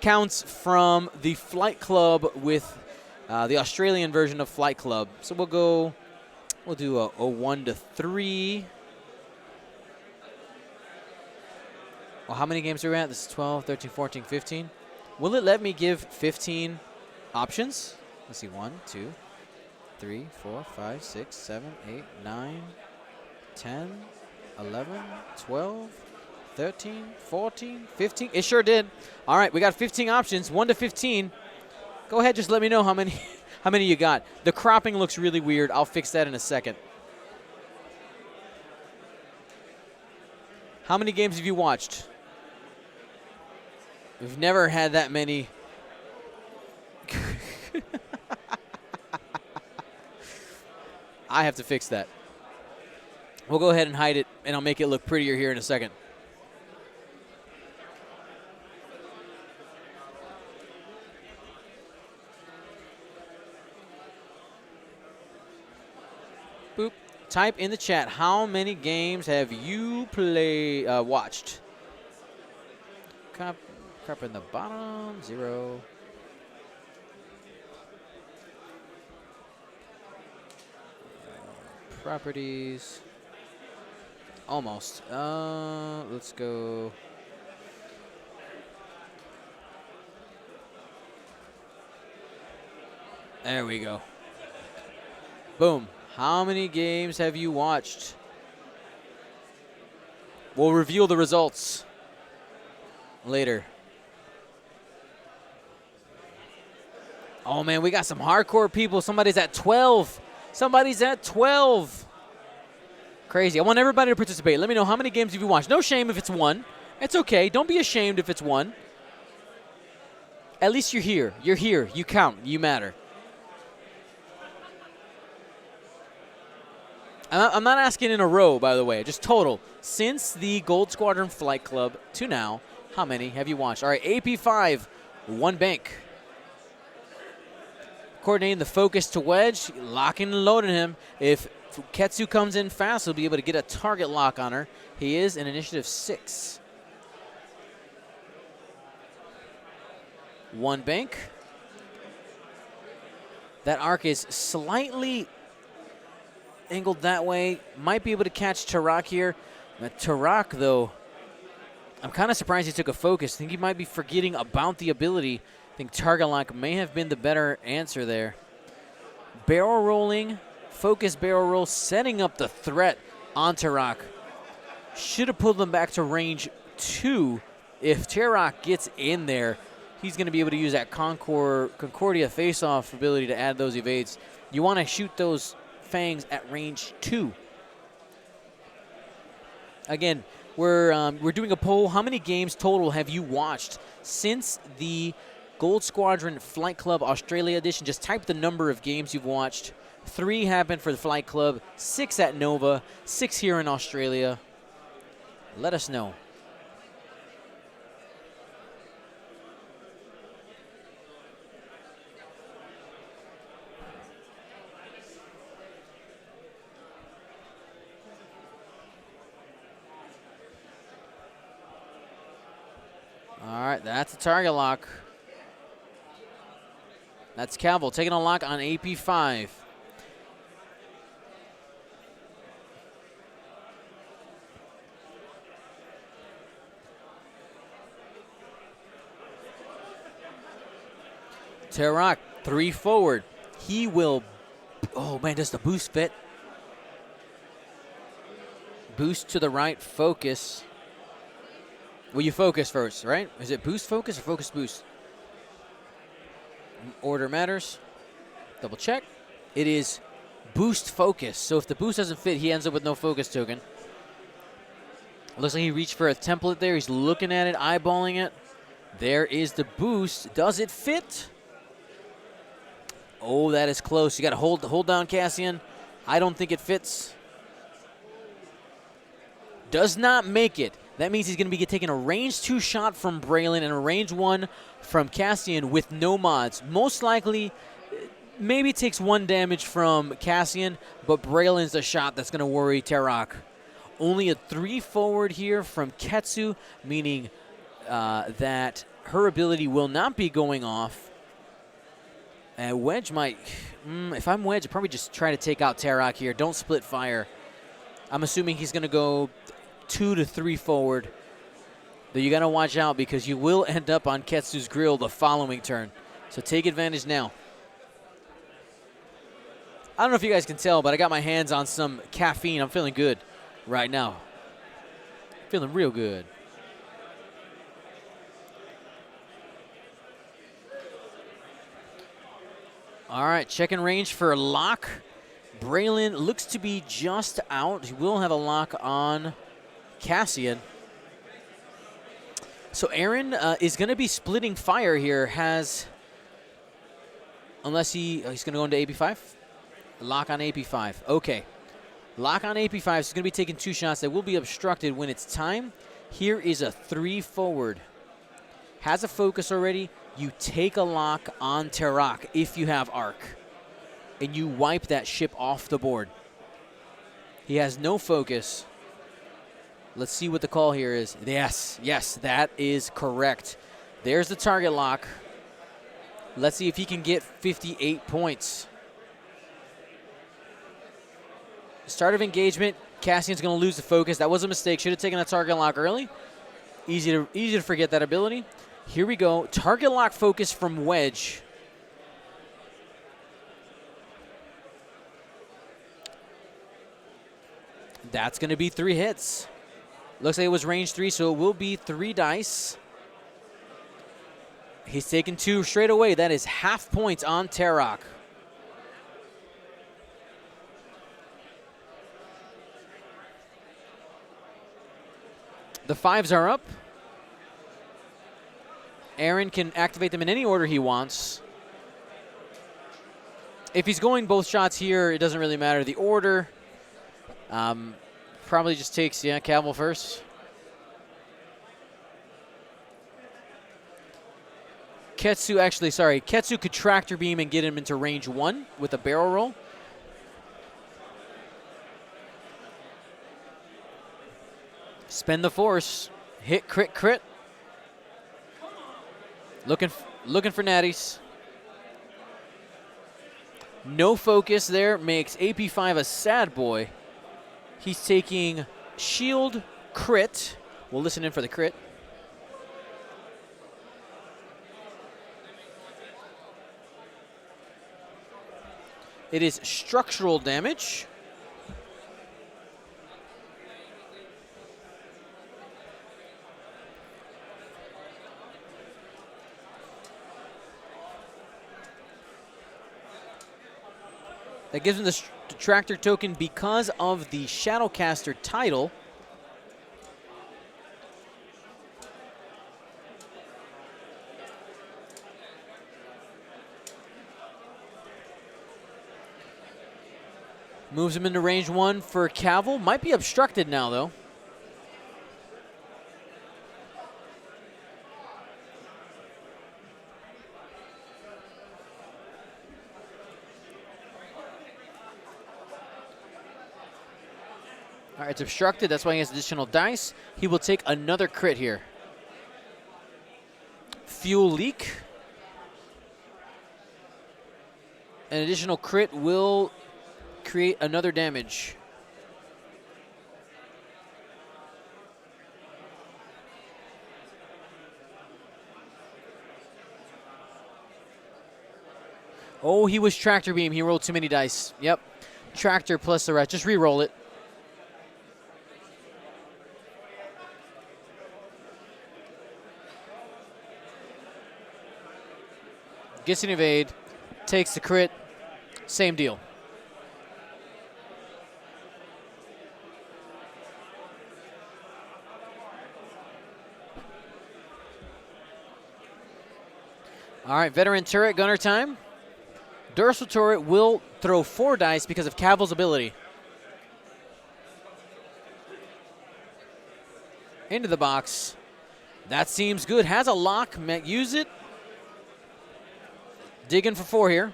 counts from the Flight Club with the Australian version of Flight Club. So we'll do a 1 to 3. Well, how many games are we at? This is 12, 13, 14, 15. Will it let me give 15 options? Let's see, 1, 2, 3, 4, 5, 6, 7, 8, 9, 10, 11, 12, 13, 14, 15. It sure did. All right, we got 15 options, 1 to 15. Go ahead, just let me know how many how many you got. The cropping looks really weird. I'll fix that in a second. How many games have you watched? We've never had that many. I have to fix that. We'll go ahead and hide it, and I'll make it look prettier here in a second. Boop. Type in the chat, how many games have you watched? Crop in the bottom, 0. Properties. Almost. Let's go. There we go. Boom. How many games have you watched? We'll reveal the results later. Oh, man, we got some hardcore people. Somebody's at 12. Somebody's at 12. Crazy. I want everybody to participate. Let me know how many games have you watched. No shame if it's 1. It's okay. Don't be ashamed if it's 1. At least you're here. You're here. You count. You matter. I'm not asking in a row, by the way. Just total. Since the Gold Squadron Flight Club to now, how many have you watched? All right, AP5, 1 bank. Coordinating the focus to wedge, locking and loading him. If Ketsu comes in fast, he'll be able to get a target lock on her. He is in initiative 6. 1 bank. That arc is slightly angled that way. Might be able to catch Tarak here. Tarak, though, I'm kind of surprised he took a focus. I think he might be forgetting about the ability. I think target lock may have been the better answer there. Barrel rolling, focus barrel roll, setting up the threat on Tarak. Should have pulled them back to range 2. If Tarak gets in there, he's going to be able to use that Concordia face-off ability to add those evades. You want to shoot those fangs at range 2. Again, we're doing a poll. How many games total have you watched since the Gold Squadron Flight Club Australia edition? Just type the number of games you've watched. 3 happened for the Flight Club, 6 at Nova, 6 here in Australia. Let us know. All right, that's a target lock. That's Cavill taking a lock on AP5. Tarak, 3 forward. He will, oh man, does the boost fit? Boost to the right, focus. Well, you focus first, right? Is it boost focus or focus boost? Order matters. Double check. It is boost focus. So if the boost doesn't fit, he ends up with no focus token. Looks like he reached for a template there. He's looking at it, eyeballing it. There is the boost. Does it fit? Oh, that is close. You got to hold down Cassian. I don't think it fits. Does not make it. That means he's going to be taking a range 2 shot from Braylon and a range 1 from Cassian with no mods. Most likely, maybe takes 1 damage from Cassian, but Braylon's the shot that's going to worry Terok. Only a 3 forward here from Ketsu, meaning that her ability will not be going off. And Wedge might, if I'm Wedge, I'd probably just try to take out Terok here. Don't split fire. I'm assuming he's going to go 2 to 3 forward. But you got to watch out because you will end up on Ketsu's grill the following turn. So take advantage now. I don't know if you guys can tell, but I got my hands on some caffeine. I'm feeling good right now. Feeling real good. All right, checking range for lock. Braylon looks to be just out. He will have a lock on Cassian. So Aaron is going to be splitting fire here. Unless he's going to go into AP5. Lock on AP5. Okay. Lock on AP5. So he's going to be taking 2 shots that will be obstructed when it's time. Here is a 3 forward. Has a focus already. You take a lock on Terok if you have Arc. And you wipe that ship off the board. He has no focus. Let's see what the call here is. Yes, that is correct. There's the target lock. Let's see if he can get 58 points. Start of engagement. Cassian's going to lose the focus. That was a mistake. Should have taken that target lock early. Easy to forget that ability. Here we go. Target lock focus from Wedge. That's going to be 3 hits. Looks like it was range 3, so it will be 3 dice. He's taking 2 straight away. That is half points on Terok. The 5s are up. Aaron can activate them in any order he wants. If he's going both shots here, it doesn't really matter the order. Probably just takes, Cavill first. Ketsu could tractor beam and get him into range 1 with a barrel roll. Spend the force. Hit, crit, crit. Looking for natties. No focus there makes AP5 a sad boy. He's taking shield, crit. We'll listen in for the crit. It is structural damage. That gives him the Tractor token because of the Shadowcaster title. Moves him into range 1 for Cavill. Might be obstructed now, though. All right, it's obstructed. That's why he has additional dice. He will take another crit here. Fuel leak. An additional crit will create another damage. Oh, he was tractor beam. He rolled too many dice. Yep. Tractor plus the rest. Just re-roll it. Gets an evade. Takes the crit. Same deal. All right, veteran turret gunner time. Dorsal turret will throw 4 dice because of Caval's ability. Into the box. That seems good. Has a lock. Use it. Digging for 4 here.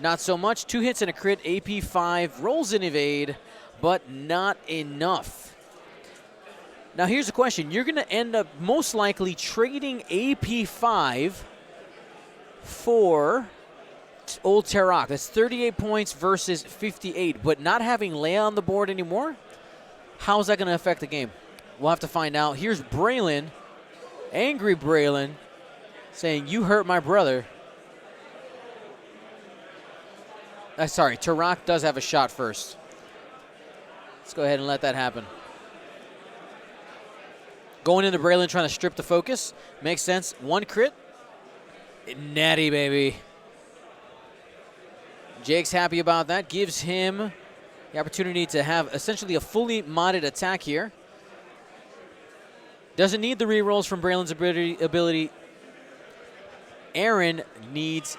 Not so much. 2 hits and a crit. AP 5. Rolls and evade, but not enough. Now here's the question. You're going to end up most likely trading AP 5 for Old Tarak. That's 38 points versus 58. But not having Leia on the board anymore, how's that going to affect the game? We'll have to find out. Here's Braylon, angry Braylon, saying, "You hurt my brother." Sorry, Tarak does have a shot first. Let's go ahead and let that happen. Going into Braylon, trying to strip the focus. Makes sense. 1 crit. Natty, baby. Jake's happy about that. Gives him the opportunity to have essentially a fully modded attack here. Doesn't need the rerolls from Braylon's ability. Aaron needs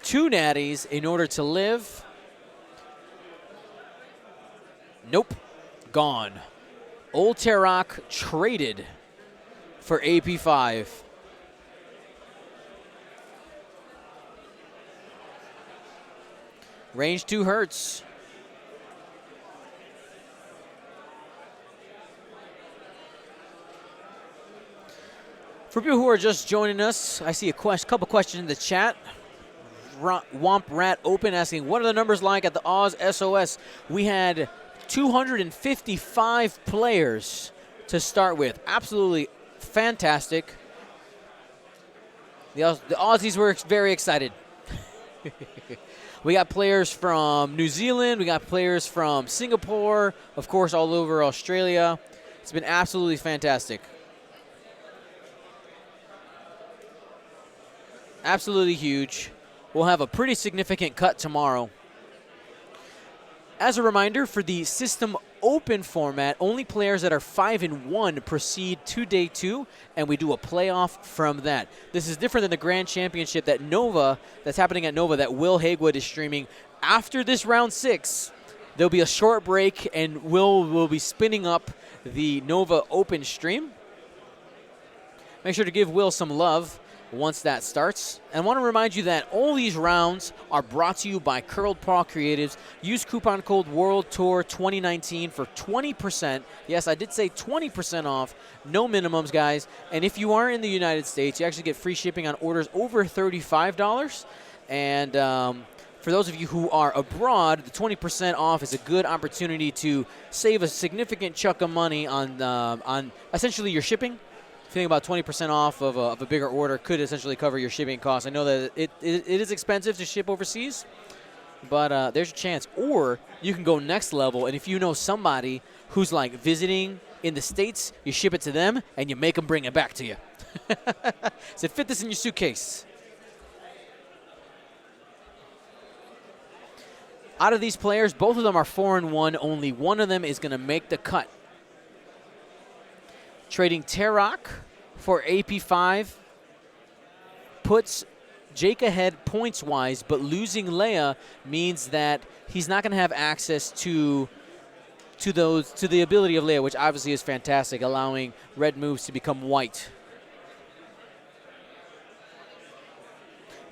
2 natties in order to live. Nope. Gone. Old Tarak traded for AP 5. Range 2 hurts. For people who are just joining us, I see a couple questions in the chat. Womp Rat Open asking, what are the numbers like at the Oz SOS? We had 255 players to start with. Absolutely fantastic. The Aussies were very excited. We got players from New Zealand. We got players from Singapore. Of course, all over Australia. It's been absolutely fantastic. Absolutely huge. We'll have a pretty significant cut tomorrow. As a reminder, for the System Open format, only players that are 5-1 proceed to Day 2, and we do a playoff from that. This is different than the Grand Championship that's happening at Nova that Will Hagewood is streaming. After this round 6, there'll be a short break, and will be spinning up the Nova Open stream. Make sure to give Will some love once that starts. And I want to remind you that all these rounds are brought to you by Curled Paw Creatives. Use coupon code World Tour 2019 for 20%. Yes, I did say 20% off. No minimums, guys. And if you are in the United States, you actually get free shipping on orders over $35. And for those of you who are abroad, the 20% off is a good opportunity to save a significant chunk of money on essentially your shipping. Feeling about 20% off of a bigger order could essentially cover your shipping costs. I know that it is expensive to ship overseas, but there's a chance. Or you can go next level, and if you know somebody who's like visiting in the States, you ship it to them, and you make them bring it back to you. So fit this in your suitcase. Out of these players, both of them are 4-1. Only one of them is going to make the cut. Trading Tarak for AP5 puts Jake ahead points-wise, but losing Leia means that he's not going to have access to the ability of Leia, which obviously is fantastic, allowing red moves to become white.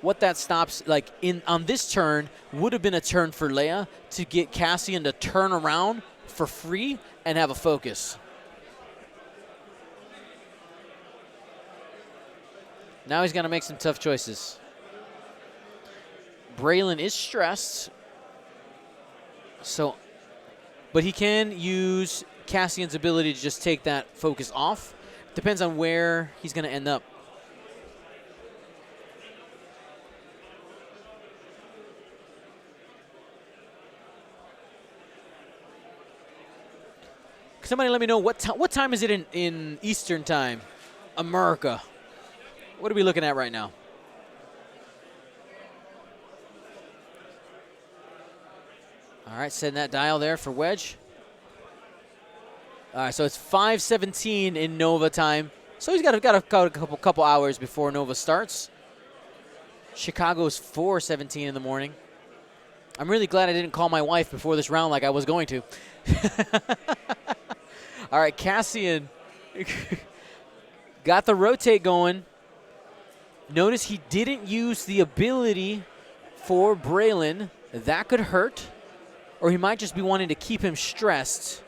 What that stops, like on this turn, would have been a turn for Leia to get Cassian to turn around for free and have a focus. Now he's going to make some tough choices. Braylon is stressed, but he can use Cassian's ability to just take that focus off. Depends on where he's going to end up. Somebody let me know what time is it in Eastern time, America? What are we looking at right now? All right, setting that dial there for Wedge. All right, so it's 5:17 in Nova time. So he's got a couple hours before Nova starts. Chicago's 4:17 in the morning. I'm really glad I didn't call my wife before this round like I was going to. All right, Cassian got the rotate going. Notice he didn't use the ability for Braylon. That could hurt, or he might just be wanting to keep him stressed.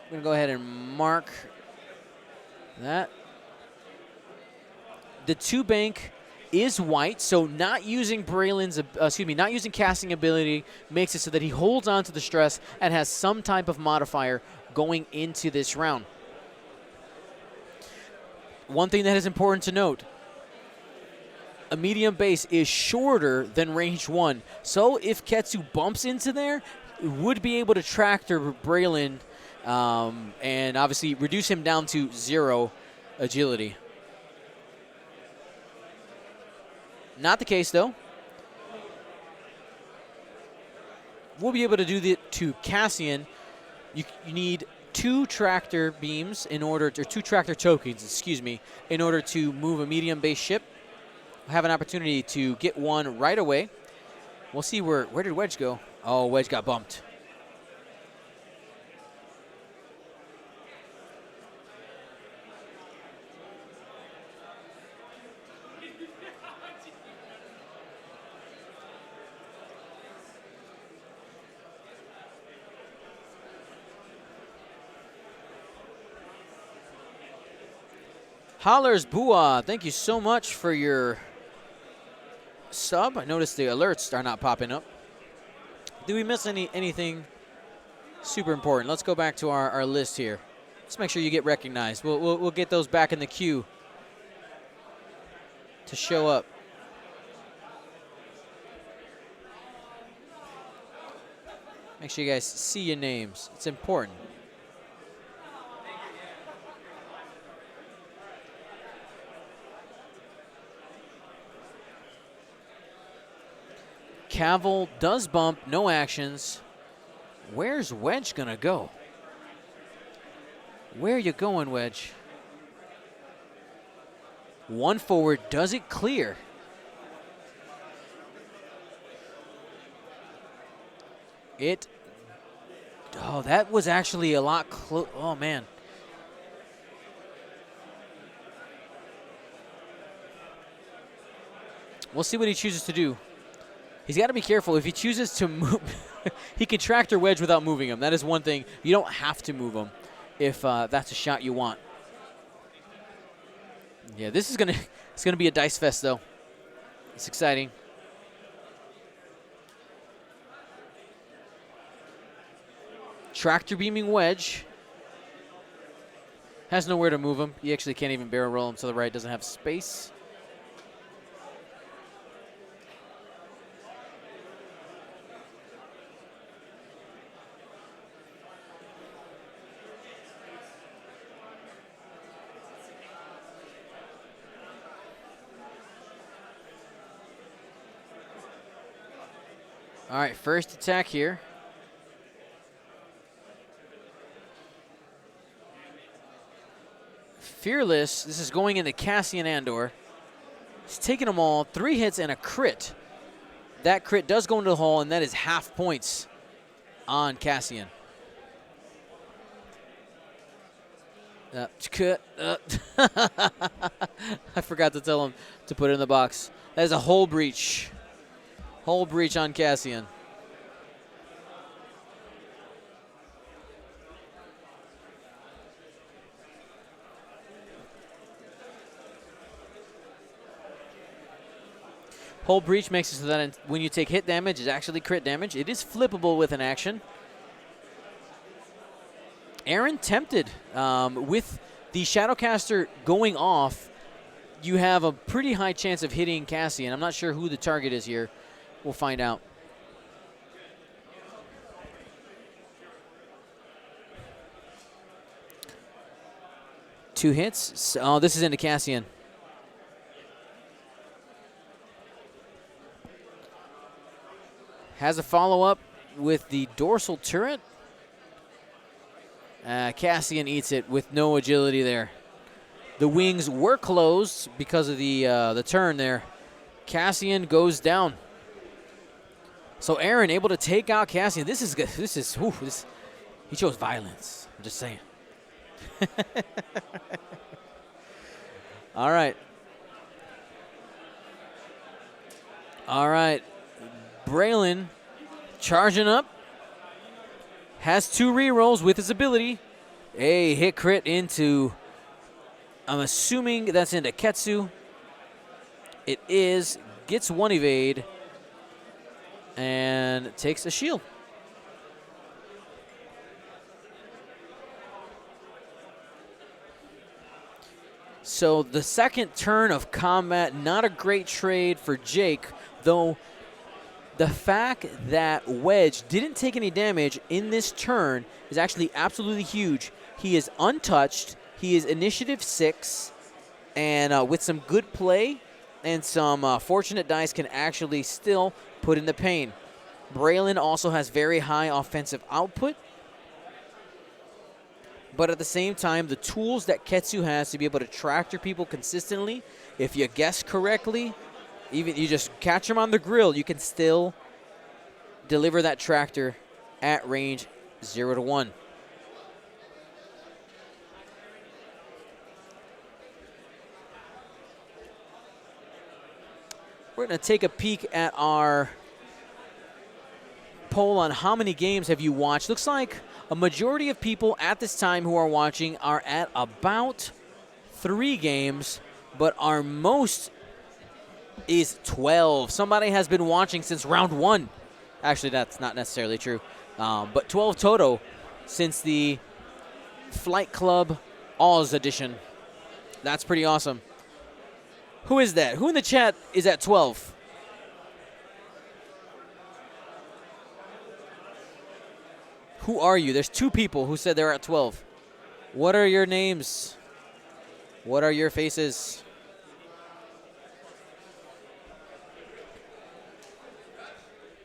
I'm going to go ahead and mark that. The 2-bank is white, so not using not using casting ability makes it so that he holds on to the stress and has some type of modifier going into this round. One thing that is important to note, a medium base is shorter than range 1. So if Ketsu bumps into there, it would be able to tractor Braylon and obviously reduce him down to 0 agility. Not the case, though. We'll be able to do that to Cassian. You need 2 tractor beams in order to, or 2 tractor tokens, excuse me, in order to move a medium base ship. We'll have an opportunity to get one right away. We'll see where did Wedge go? Oh, Wedge got bumped. Hollers Bua, thank you so much for your sub. I noticed the alerts are not popping up. Did we miss anything super important? Let's go back to our list here. Let's make sure you get recognized. We'll get those back in the queue to show up. Make sure you guys see your names. It's important. Cavill does bump, no actions. Where's Wedge gonna go? Where are you going, Wedge? 1 forward, does it clear? Oh, that was actually a lot close. Oh, man. We'll see what he chooses to do. He's got to be careful. If he chooses to move, he can tractor Wedge without moving him. That is one thing. You don't have to move him if that's a shot you want. Yeah, this is it's gonna be a dice fest, though. It's exciting. Tractor beaming Wedge. Has nowhere to move him. You actually can't even barrel roll him to the right. Doesn't have space. All right, first attack here. Fearless, this is going into Cassian Andor. He's taking them all, 3 hits and a crit. That crit does go into the hole, and that is half points on Cassian. I forgot to tell him to put it in the box. That is a hull breach. Hull breach on Cassian. Hull breach makes it so that when you take hit damage, it's actually crit damage. It is flippable with an action. Aaron tempted. With the Shadowcaster going off, you have a pretty high chance of hitting Cassian. I'm not sure who the target is here. We'll find out. Two hits. Oh, this is into Cassian. Has a follow-up with the dorsal turret. Cassian eats it with no agility there. The wings were closed because of the turn there. Cassian goes down. So Aaron able to take out Cassian. This is good. He chose violence. I'm just saying. All right. All right. Braylon charging up. Has 2 rerolls with his ability. A hit crit into, I'm assuming that's into Ketsu. It is. Gets 1 evade. And takes a shield. So the second turn of combat, not a great trade for Jake, though the fact that Wedge didn't take any damage in this turn is actually absolutely huge. He is untouched. He is initiative 6, and with some good play and some fortunate dice can actually still put in the pain. Braylon also has very high offensive output, but at the same time, the tools that Ketsu has to be able to tractor people consistently, if you guess correctly, even you just catch them on the grill, you can still deliver that tractor at range 0 to 1. We're going to take a peek at our poll on how many games have you watched. Looks like a majority of people at this time who are watching are at about 3 games, but our most is 12. Somebody has been watching since round 1. Actually, that's not necessarily true, but 12 total since the Flight Club Oz edition. That's pretty awesome. Who is that? Who in the chat is at 12? Who are you? There's 2 people who said they're at 12. What are your names? What are your faces?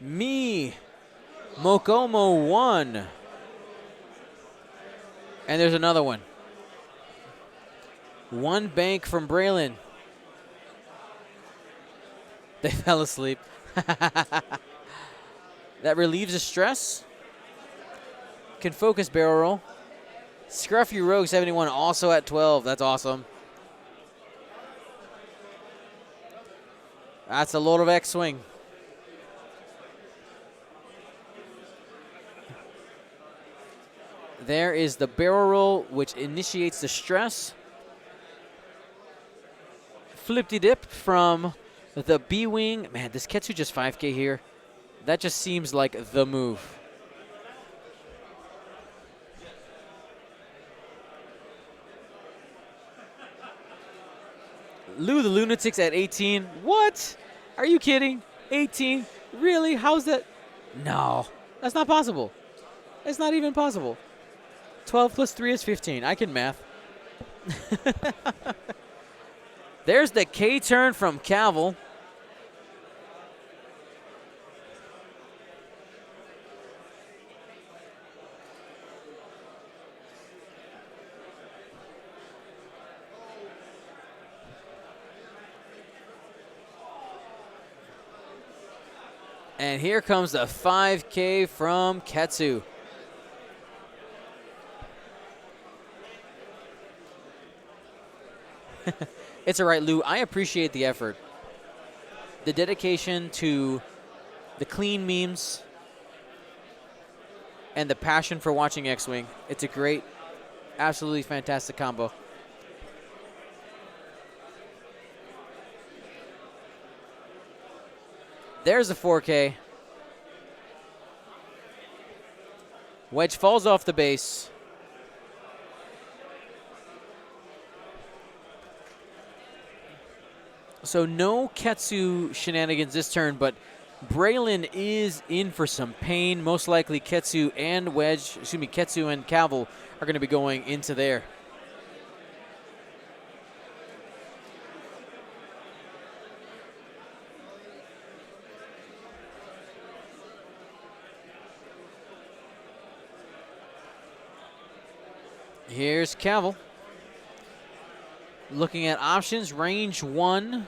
Me, Mokomo 1. And there's another one. 1 bank from Braylon. They fell asleep. That relieves the stress. Can focus barrel roll. Scruffy Rogue 71 also at 12. That's awesome. That's a load of X-Swing. There is the barrel roll, which initiates the stress. Flippy dip from the B-Wing. Man, this Ketsu just 5K here. That just seems like the move. Lou the Lunatics at 18. What? Are you kidding? 18? Really? How's that? No, that's not possible. It's not even possible. 12 plus 3 is 15. I can math. There's the K turn from Cavill. And here comes the 5K from Ketsu. It's all right, Lou. I appreciate the effort. The dedication to the clean memes and the passion for watching X-Wing. It's a great, absolutely fantastic combo. There's a 4K. Wedge falls off the base. So no Ketsu shenanigans this turn, but Braylon is in for some pain. Most likely Ketsu and Ketsu and Cavill are going to be going into there. Here's Cavill. Looking at options, range 1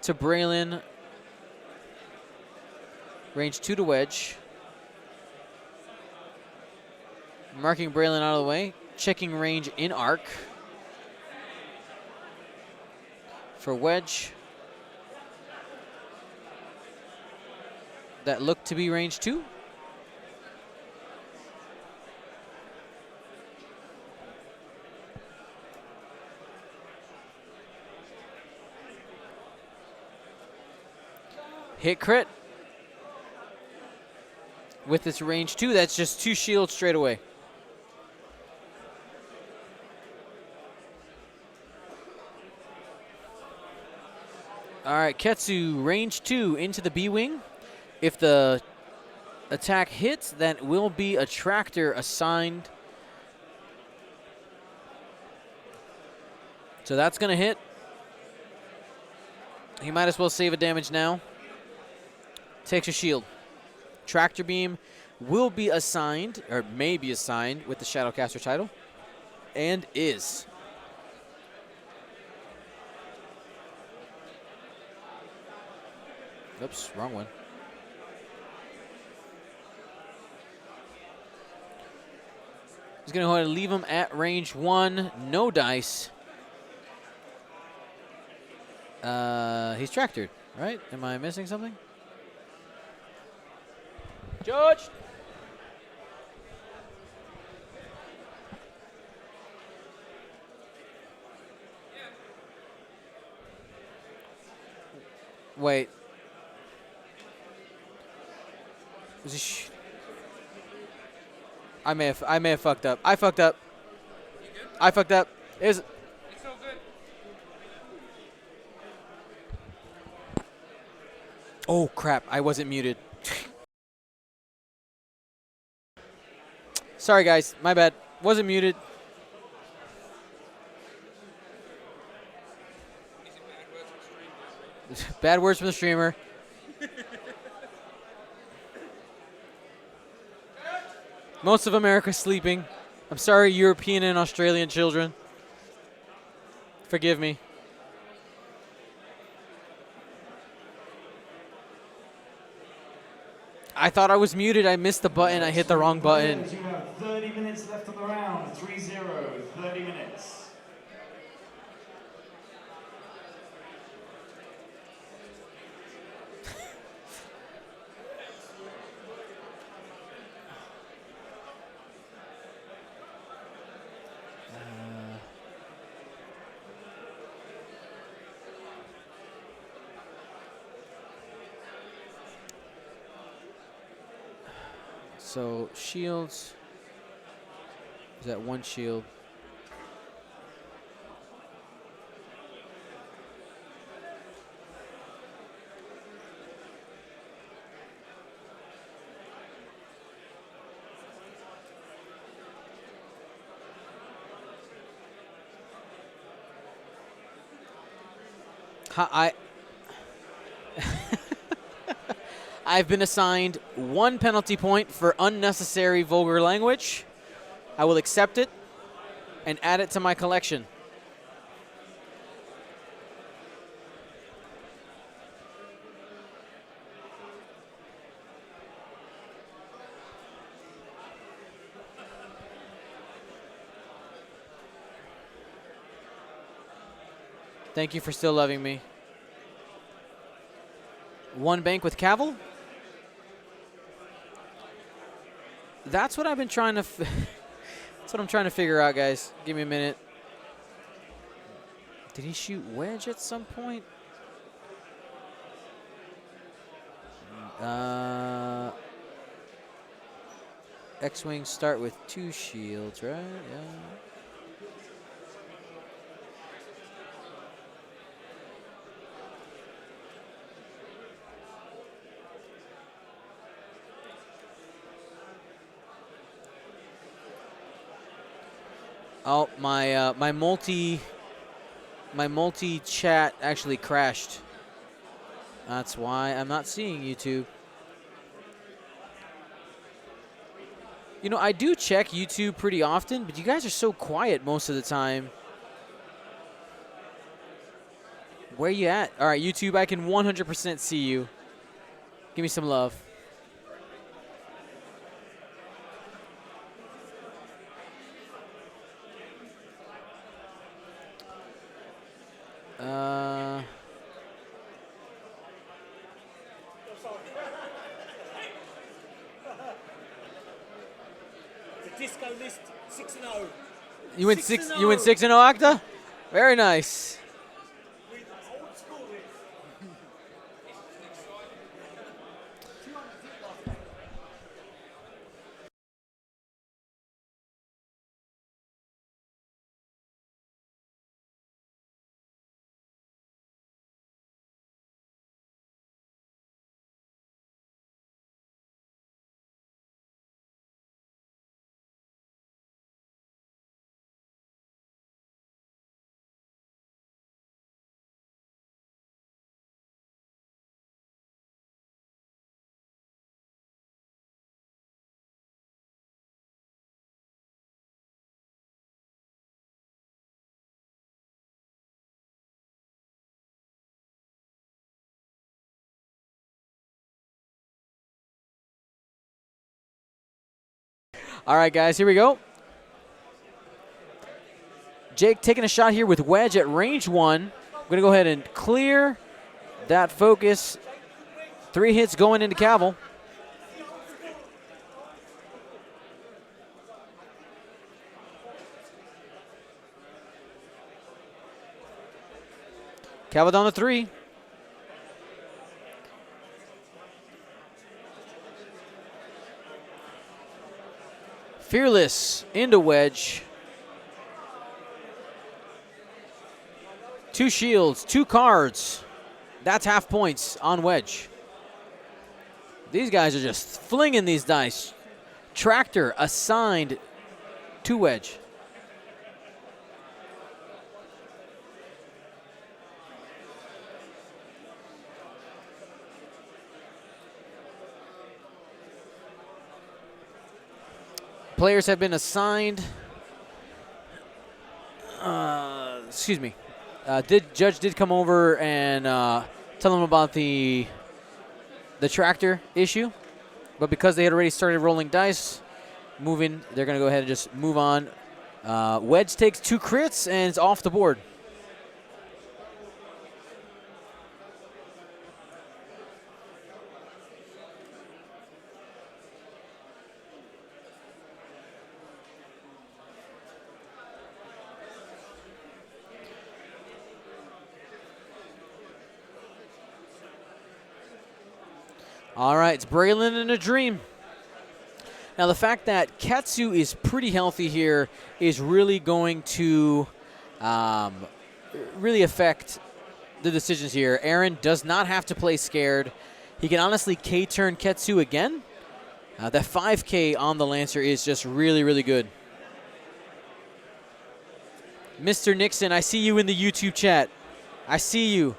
to Braylon, range 2 to wedge. Marking Braylon out of the way, checking range in arc. For wedge, that looked to be range 2. Hit crit. With this range 2, that's just 2 shields straight away. All right, Ketsu, range 2 into the B-wing. If the attack hits, that will be a tractor assigned. So that's going to hit. He might as well save a damage now. Takes a shield. Tractor beam will be assigned, or may be assigned, with the Shadowcaster title. And is. Oops, wrong one. He's going to go ahead and leave him at range 1. No dice. He's tractored, right? Am I missing something? George! Wait. Was he I may have fucked up. I fucked up. I fucked up. It's so good. Oh crap, I wasn't muted. Sorry guys, my bad. Wasn't muted. Bad words from the streamer. Most of America sleeping. I'm sorry, European and Australian children. Forgive me. I thought I was muted. I missed the button. I hit the wrong button. You have 30 minutes left on the round. 3-0. 30 minutes. So shields. Is that one shield? I've been assigned 1 penalty point for unnecessary vulgar language. I will accept it and add it to my collection. Thank you for still loving me. 1 bank with Cavill. That's what I've been trying to. That's what I'm trying to figure out, guys. Give me a minute. Did he shoot wedge at some point? X-wings start with 2 shields, right? Yeah. Oh, my multi chat actually crashed. That's why I'm not seeing YouTube. You know, I do check YouTube pretty often, but you guys are so quiet most of the time. Where you at? All right, YouTube, I can 100% see you. Give me some love. The disco list 6-0. You went 6. You went 6-0, Octa. Very nice. All right, guys, here we go. Jake taking a shot here with wedge at range 1. We're going to go ahead and clear that focus. 3 hits going into Cavill. Cavill down to 3. Fearless into wedge. 2 shields, 2 cards. That's half points on wedge. These guys are just flinging these dice. Tractor assigned to wedge. Players have been assigned. Excuse me. Judge did come over and tell them about the tractor issue, but because they had already started rolling dice, they're going to go ahead and just move on. Wedge takes 2 crits and it's off the board. All right, it's Braylon in a dream. Now, the fact that Katsu is pretty healthy here is really going to really affect the decisions here. Aaron does not have to play scared. He can honestly K-turn Ketsu again. That 5K on the Lancer is just really, really good. Mr. Nixon, I see you in the YouTube chat. I see you.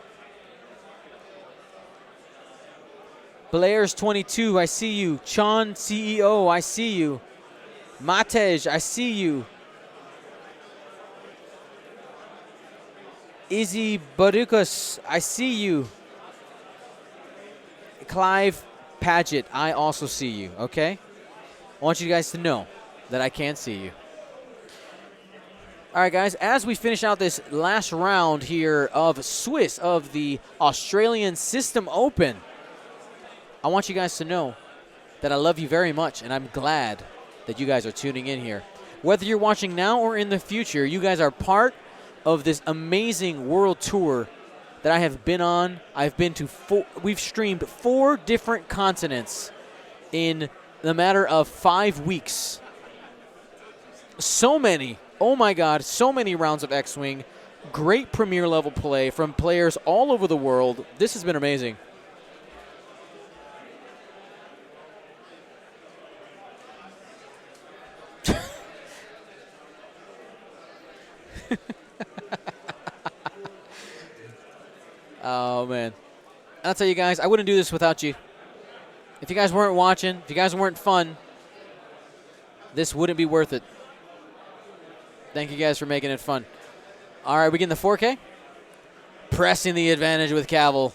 Blair's 22, I see you. Chan CEO, I see you. Matej, I see you. Izzy Barukas, I see you. Clive Paget, I also see you, okay? I want you guys to know that I can see you. All right, guys, as we finish out this last round here of the Australian System Open, I want you guys to know that I love you very much, and I'm glad that you guys are tuning in here. Whether you're watching now or in the future, you guys are part of this amazing world tour that I have been on. We've streamed 4 different continents in the matter of 5 weeks. So many, oh my God, so many rounds of X-Wing. Great premier level play from players all over the world. This has been amazing. Oh, man. I'll tell you guys, I wouldn't do this without you. If you guys weren't watching, if you guys weren't fun, this wouldn't be worth it. Thank you guys for making it fun. All right, we get in the 4K. pressing the advantage with Cavill.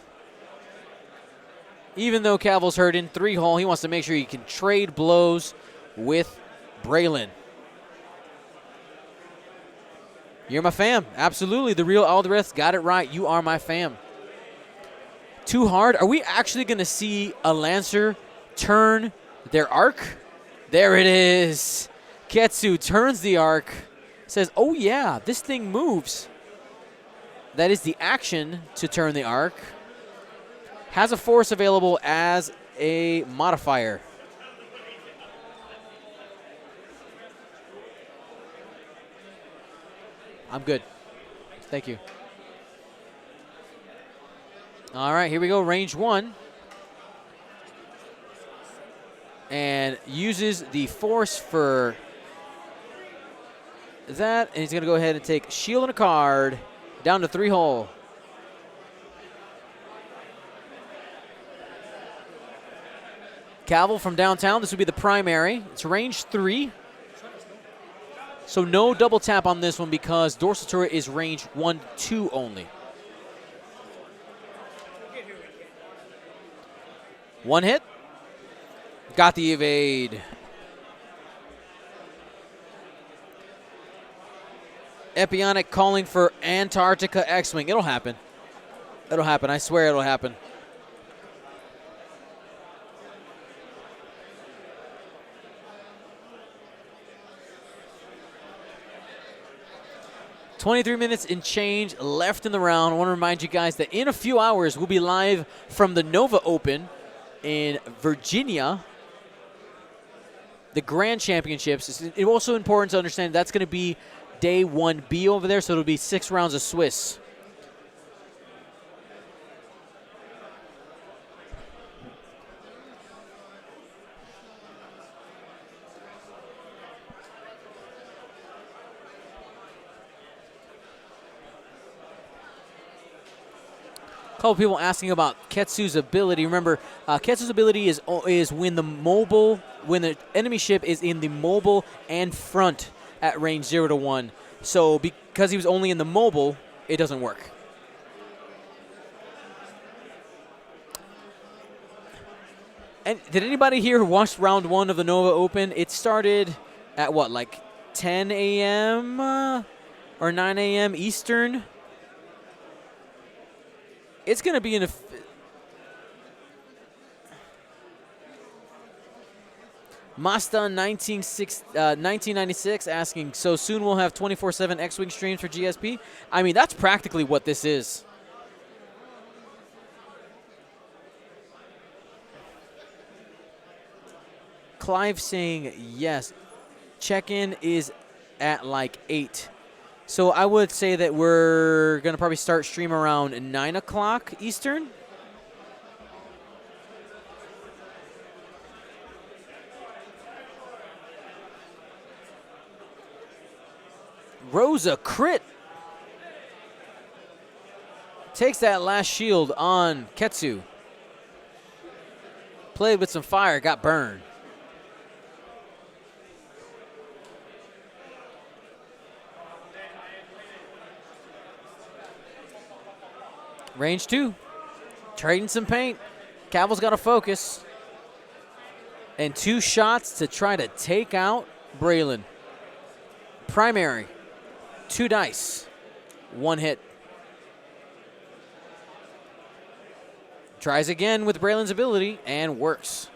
Even though Cavill's hurt in 3-hole, he wants to make sure he can trade blows with Braylon. You're my fam. Absolutely. The real Aldereth got it right. You are my fam. Too hard. Are we actually going to see a Lancer turn their arc? There it is. Ketsu turns the arc. Says, oh yeah, this thing moves. That is the action to turn the arc. Has a force available as a modifier. I'm good. Thank you. All right, here we go. Range 1. And uses the force for that. And he's going to go ahead and take shield and a card down to 3-hole. Cavill from downtown. This would be the primary. It's range 3. So no double tap on this one because dorsal turret is range 1, 2 only. One hit. Got the evade. Epionic calling for Antarctica X-Wing. It'll happen. It'll happen. I swear it'll happen. "23 minutes and change left in the round. I want to remind you guys that in a few hours we'll be live from the Nova Open in Virginia. The Grand Championships. It's also important to understand that's going to be day 1B over there, so it'll be 6 rounds of Swiss. A couple people asking about Ketsu's ability. Remember, Ketsu's ability is when the enemy ship is in the mobile and front at range 0 to 1. So because he was only in the mobile, it doesn't work. And did anybody here watch round 1 of the Nova Open? It started at what, like 10 a.m. Or 9 a.m. Eastern? It's going to be in a... Masta 1996 asking, so soon we'll have 24/7 X-Wing streams for GSP? I mean, that's practically what this is. Clive saying yes. Check-in is at like 8. So I would say that we're going to probably start stream around 9 o'clock Eastern. Rosa crit. Takes that last shield on Ketsu. Played with some fire, got burned. Range 2. Trading some paint. Cavill's got to focus. And 2 shots to try to take out Braylon. Primary. 2 dice. 1 hit. Tries again with Braylon's ability and works.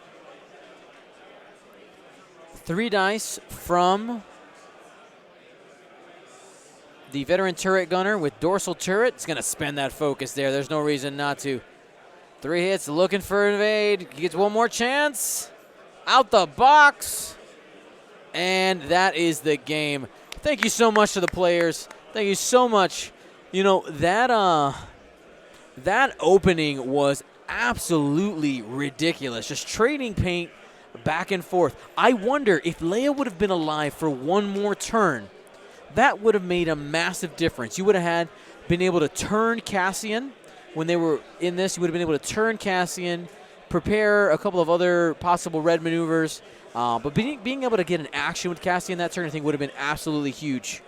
3 dice from the veteran turret gunner with dorsal turret. It's going to spend that focus there. There's no reason not to. 3 hits, looking for an evade. He gets one more chance. Out the box. And that is the game. Thank you so much to the players. Thank you so much. You know, that opening was absolutely ridiculous. Just trading paint back and forth. I wonder if Leia would have been alive for one more turn. That would have made a massive difference. You would have been able to turn Cassian when they were in this. You would have been able to turn Cassian, prepare a couple of other possible red maneuvers. But being able to get an action with Cassian that turn, I think, would have been absolutely huge.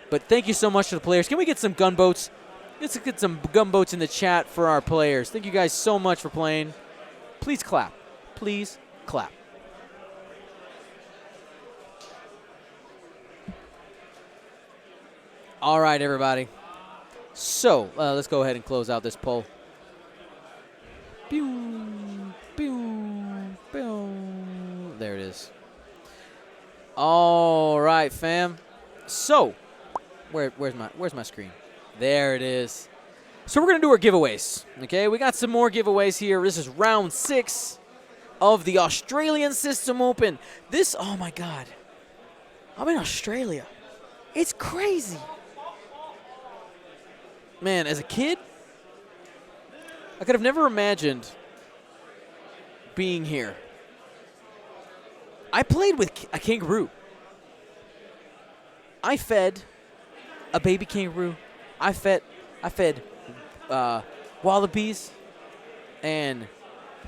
But thank you so much to the players. Can we get some gunboats Let's get some gumboats in the chat for our players. Thank you guys so much for playing. Please clap. Please clap. All right, everybody. So let's go ahead and close out this poll. Pew, pew, pew. There it is. All right, fam. So, where's my screen? There it is. So we're gonna do our giveaways. Okay, we got some more giveaways here. This is round 6 of the Australian System Open. Oh my God, I'm in Australia. It's crazy. Man, as a kid, I could have never imagined being here. I played with a kangaroo. I fed a baby kangaroo. I fed wallabies and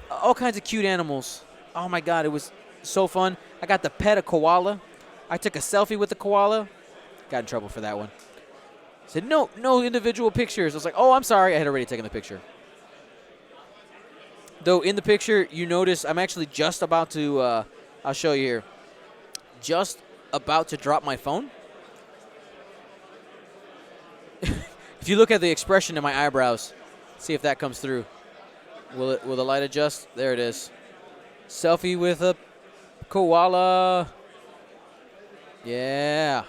all kinds of cute animals. Oh my God, it was so fun. I got to pet a koala. I took a selfie with the koala. Got in trouble for that one. Said, no individual pictures. I was like, oh, I'm sorry. I had already taken the picture. Though in the picture, you notice I'm actually just about to, I'll show you here, just about to drop my phone. If you look at the expression in my eyebrows, see if that comes through. Will the light adjust? There it is. Selfie with a koala. Yeah.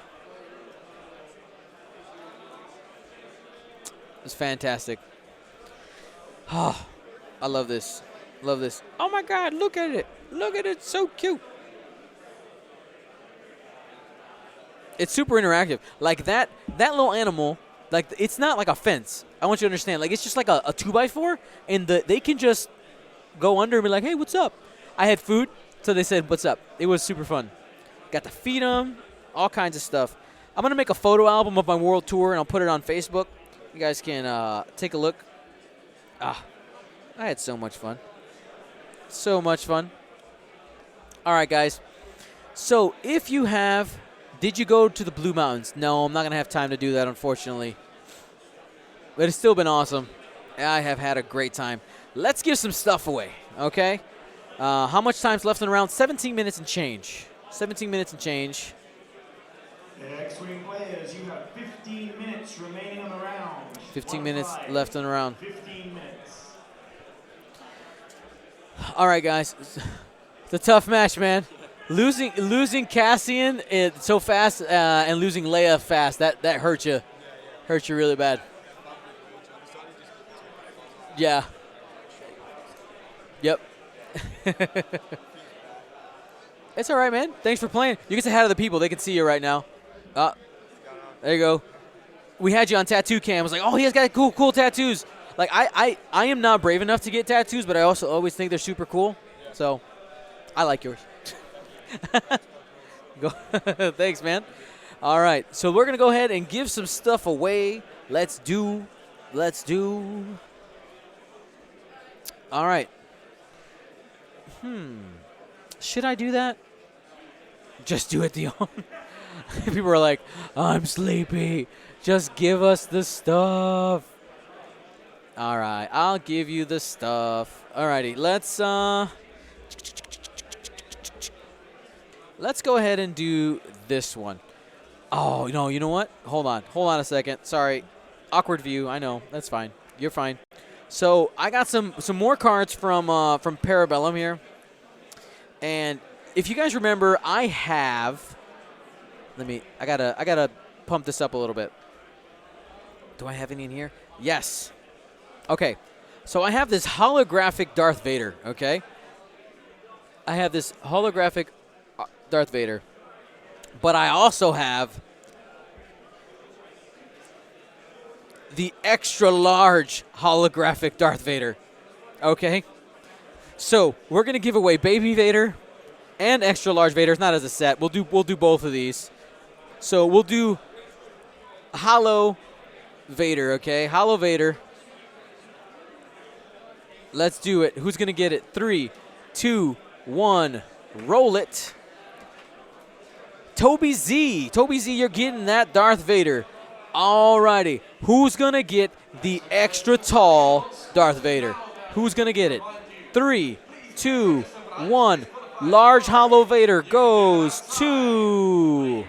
It's fantastic. Oh, I love this. Love this. Oh my God, look at it. Look at it. So cute. It's super interactive. Like that little animal, like it's not like a fence. I want you to understand. Like it's just like a 2x4 and they can just go under and be like, hey, what's up? I had food, so they said, what's up? It was super fun. Got to feed them, all kinds of stuff. I'm going to make a photo album of my world tour and I'll put it on Facebook. You guys can take a look. I had so much fun. So much fun. All right, guys. So if you have, did you go to the Blue Mountains? No, I'm not going to have time to do that, unfortunately. But it's still been awesome. I have had a great time. Let's give some stuff away, okay? How much time's left in the round? 17 minutes and change. 17 minutes and change. X-Wing players, you have 15 minutes remaining on the round. 15 minutes left in the round. 15 minutes. All right, guys. It's a tough match, man. Losing Cassian so fast and losing Leia fast, that hurt you. Hurt you really bad. Yeah. Yep. It's all right, man. Thanks for playing. You can say hi to the people. They can see you right now. There you go. We had you on tattoo cam. I was like, oh, he has got cool tattoos. Like, I am not brave enough to get tattoos, but I also always think they're super cool. So, I like yours. Go. Thanks, man. All right. So, we're going to go ahead and give some stuff away. Let's do. All right. Should I do that? Just do it, Dion. People are like, I'm sleepy. Just give us the stuff. All right, I'll give you the stuff. All righty, let's go ahead and do this one. Oh, no, you know what? Hold on a second. Sorry, awkward view. I know, that's fine. You're fine. So I got some more cards from Parabellum here, and if you guys remember, I have. I gotta pump this up a little bit. Do I have any in here? Yes. Okay. So I have this holographic Darth Vader, okay? I have this holographic Darth Vader. But I also have the extra large holographic Darth Vader. Okay? So, we're going to give away Baby Vader and extra large Vader. It's not as a set. We'll do both of these. So, we'll do Hollow Vader, okay? Hollow Vader. Let's do it. Who's going to get it? 3, 2, 1. Roll it. Toby Z. Toby Z, you're getting that Darth Vader. Alrighty. Who's going to get the extra tall Darth Vader? Who's going to get it? 3, 2, 1. Large hollow Vader goes to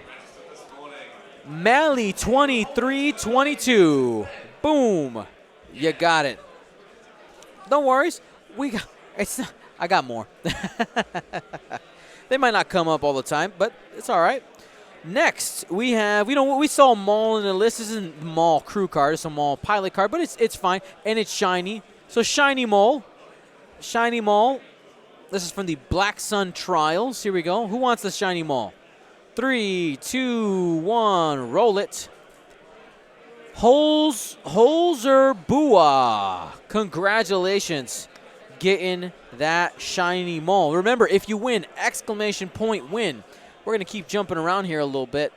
Mally 2322. Boom. You got it. Don't worry. I got more. They might not come up all the time, but it's all right. Next, we have, we saw Maul in the list. This isn't Maul crew card. It's a Maul pilot card, but it's fine. And it's shiny. So shiny Maul. Shiny Maul. This is from the Black Sun Trials. Here we go. Who wants the shiny Maul? 3, 2, 1. Roll it. Holzer Bua. Congratulations. Getting that shiny Maul. Remember, if you win, exclamation point win. We're going to keep jumping around here a little bit.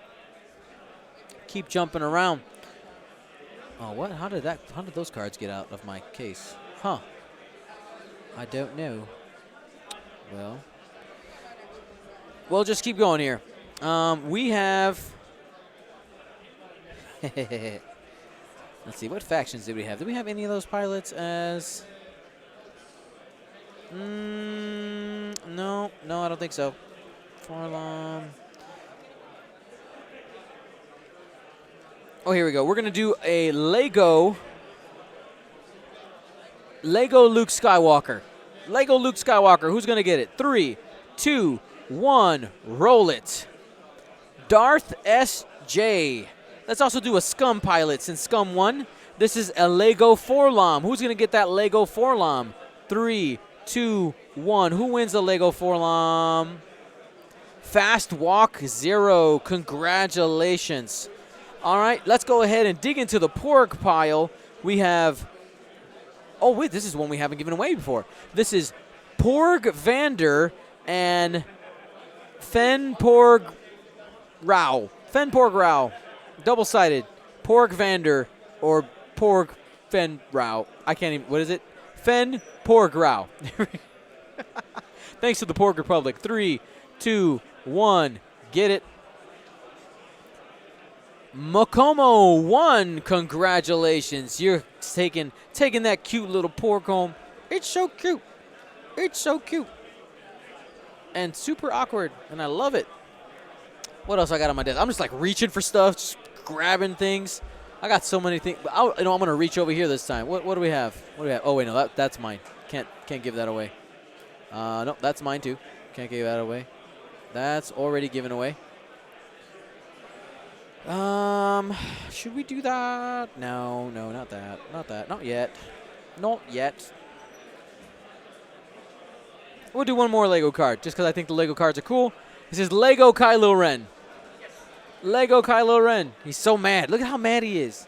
Keep jumping around. Oh, what? How did those cards get out of my case? Huh. I don't know. Well, we'll just keep going here. We have... Let's see, what factions did we have? Did we have any of those pilots as... No, I don't think so. Forlom. Oh, here we go. We're going to do a Lego Luke Skywalker. Lego Luke Skywalker. Who's going to get it? 3, 2, 1. Roll it. Darth S.J. Let's also do a Scum pilot since Scum won. This is a Lego Forlom. Who's going to get that Lego Forlom? 3, 2, 1. Who wins the Lego Forlom? Fast Walk 0. Congratulations. All right, let's go ahead and dig into the porg pile. We have... Oh, wait, this is one we haven't given away before. This is Porg Vander and Fenporg Rao. Fenporg Rao. Double-sided. Porg Vander or Porg Fen Rao. I can't even... What is it? Fen Porg Rao. Thanks to the Porg Republic. 3, 2, 1. Get it. Mokomo 1. Congratulations. You're taking that cute little porg home. It's so cute. It's so cute. And super awkward. And I love it. What else I got on my desk? I'm just like reaching for stuff, just grabbing things. I got so many things. But I'm going to reach over here this time. What do we have? What do we have? Oh, wait, no, that's mine. Can't give that away. No, that's mine too. Can't give that away. That's already given away. Should we do that? No, not that. Not that. Not yet. Not yet. We'll do one more Lego card, just because I think the Lego cards are cool. This is Lego Kylo Ren. Lego Kylo Ren. He's so mad. Look at how mad he is.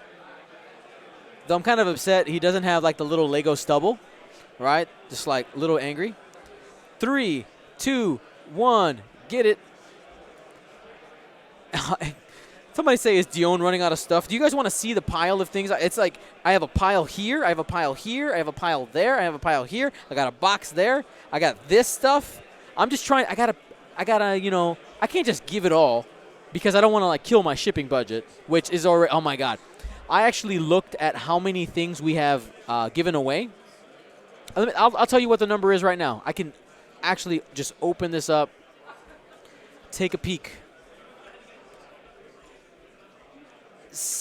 Though I'm kind of upset he doesn't have like the little Lego stubble, right? Just like a little angry. 3, 2, 1. Get it. Somebody say, is Dion running out of stuff? Do you guys want to see the pile of things? It's like I have a pile here, I have a pile here, I have a pile there, I have a pile here. I got a box there. I got this stuff. I'm just trying. I gotta, I can't just give it all because I don't want to like kill my shipping budget, which is already. Oh my God, I actually looked at how many things we have given away. I'll tell you what the number is right now. I can actually just open this up, take a peek.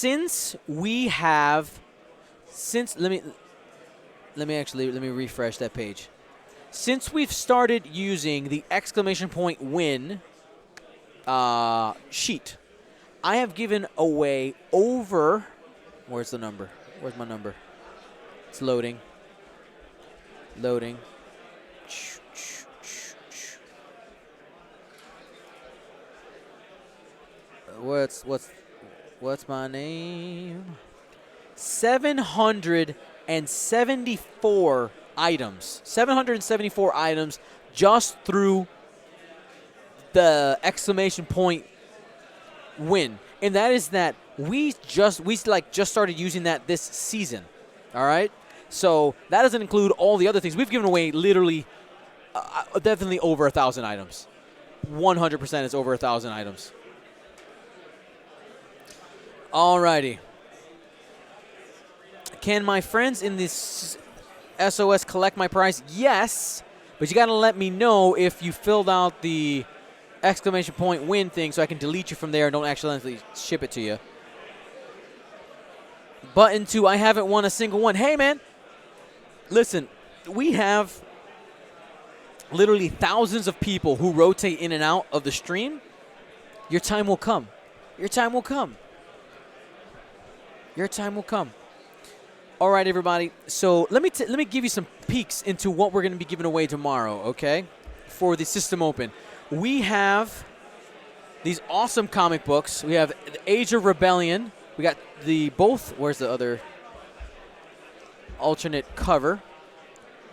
Let me refresh that page. Since we've started using the exclamation point win sheet, I have given away over. Where's the number? Where's my number? It's loading. Loading. What's my name? 774 items. 774 items just through the exclamation point win. And that is that we just started using that this season. All right? So that doesn't include all the other things. We've given away literally definitely over 1,000 items. 100% is over 1,000 items. Alrighty. Can my friends in this SOS collect my prize? Yes, but you got to let me know if you filled out the exclamation point win thing so I can delete you from there and don't accidentally ship it to you. Button 2, I haven't won a single one. Hey, man, listen, we have literally thousands of people who rotate in and out of the stream. Your time will come. Your time will come. Your time will come. All right, everybody. So let me give you some peeks into what we're going to be giving away tomorrow, okay, for the System Open. We have these awesome comic books. We have the Age of Rebellion. We got where's the other alternate cover?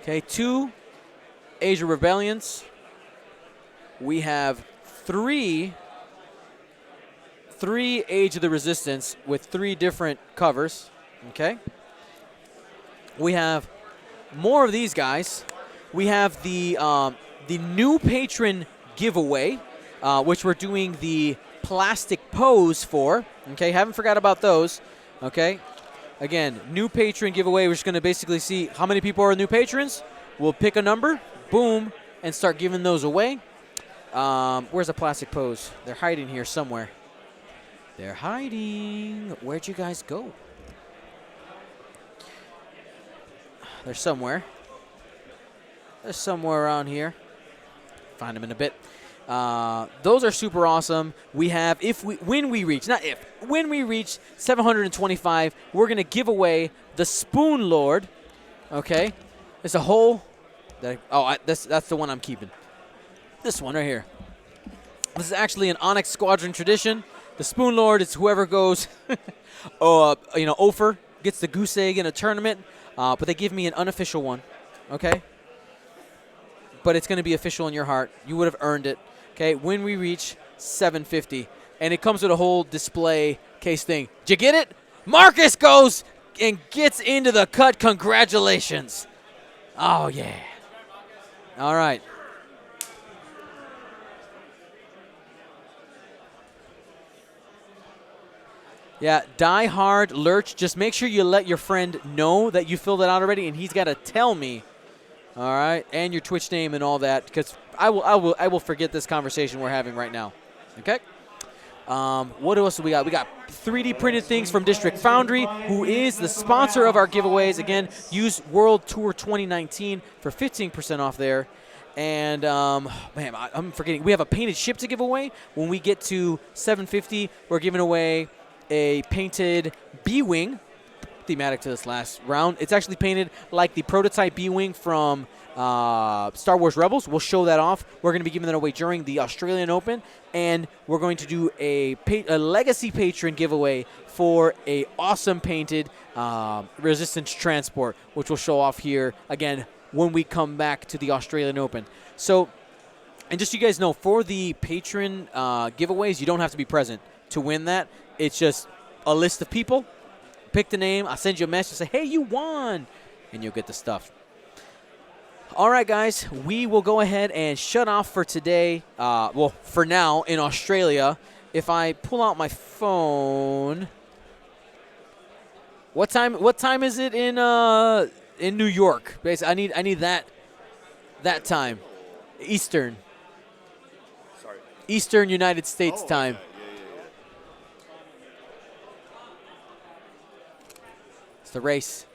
Okay, 2 Age of Rebellions. We have 3 Age of the Resistance with 3 different covers, okay? We have more of these guys. We have the new patron giveaway, which we're doing the plastic pose for. Okay, haven't forgot about those. Okay, again, new patron giveaway. We're just going to basically see how many people are new patrons. We'll pick a number, boom, and start giving those away. Where's the plastic pose? They're hiding here somewhere. They're hiding. Where'd you guys go? They're somewhere. They're somewhere around here. Find them in a bit. Those are super awesome. We have, when we reach 725, we're going to give away the Spoon Lord. Okay? It's a whole, that's the one I'm keeping. This one right here. This is actually an Onyx Squadron tradition. The Spoon Lord is whoever goes, Ofer gets the goose egg in a tournament, but they give me an unofficial one, okay? But it's going to be official in your heart. You would have earned it, okay? When we reach 750, and it comes with a whole display case thing. Did you get it? Marcus goes and gets into the cut. Congratulations. Oh, yeah. All right. Yeah, Die Hard Lurch. Just make sure you let your friend know that you filled it out already, and he's got to tell me. All right, and your Twitch name and all that, because I will forget this conversation we're having right now. Okay. What else do we got? We got 3D printed things from District Foundry, who is the sponsor of our giveaways. Again, use World Tour 2019 for 15% off there. And man, I'm forgetting. We have a painted ship to give away. When we get to 750, we're giving away a painted B-Wing, thematic to this last round. It's actually painted like the prototype B-Wing from Star Wars Rebels. We'll show that off. We're going to be giving that away during the Australian Open, and we're going to do a Legacy Patron giveaway for a awesome painted Resistance Transport, which we'll show off here, again, when we come back to the Australian Open. So, and just so you guys know, for the Patron giveaways, you don't have to be present to win that. It's just a list of people. Pick the name. I'll send you a message. Say, hey, you won. And you'll get the stuff. All right, guys. We will go ahead and shut off for today. Well, for now, in Australia. If I pull out my phone. What time is it in New York? Basically, I need that time. Eastern. Sorry. Eastern United States time. Yeah. The race.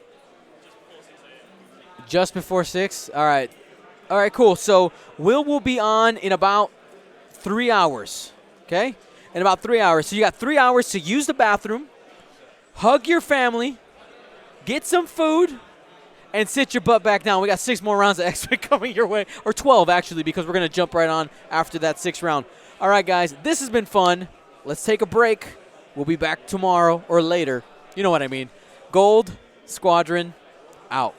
Just before 6? All right. All right, cool. So will be on in about 3 hours, okay? In about 3 hours. So you got 3 hours to use the bathroom, hug your family, get some food, and sit your butt back down. We got 6 more rounds of X-Men coming your way, or 12, actually, because we're going to jump right on after that 6th round. All right, guys, this has been fun. Let's take a break. We'll be back tomorrow or later. You know what I mean. Gold Squadron out.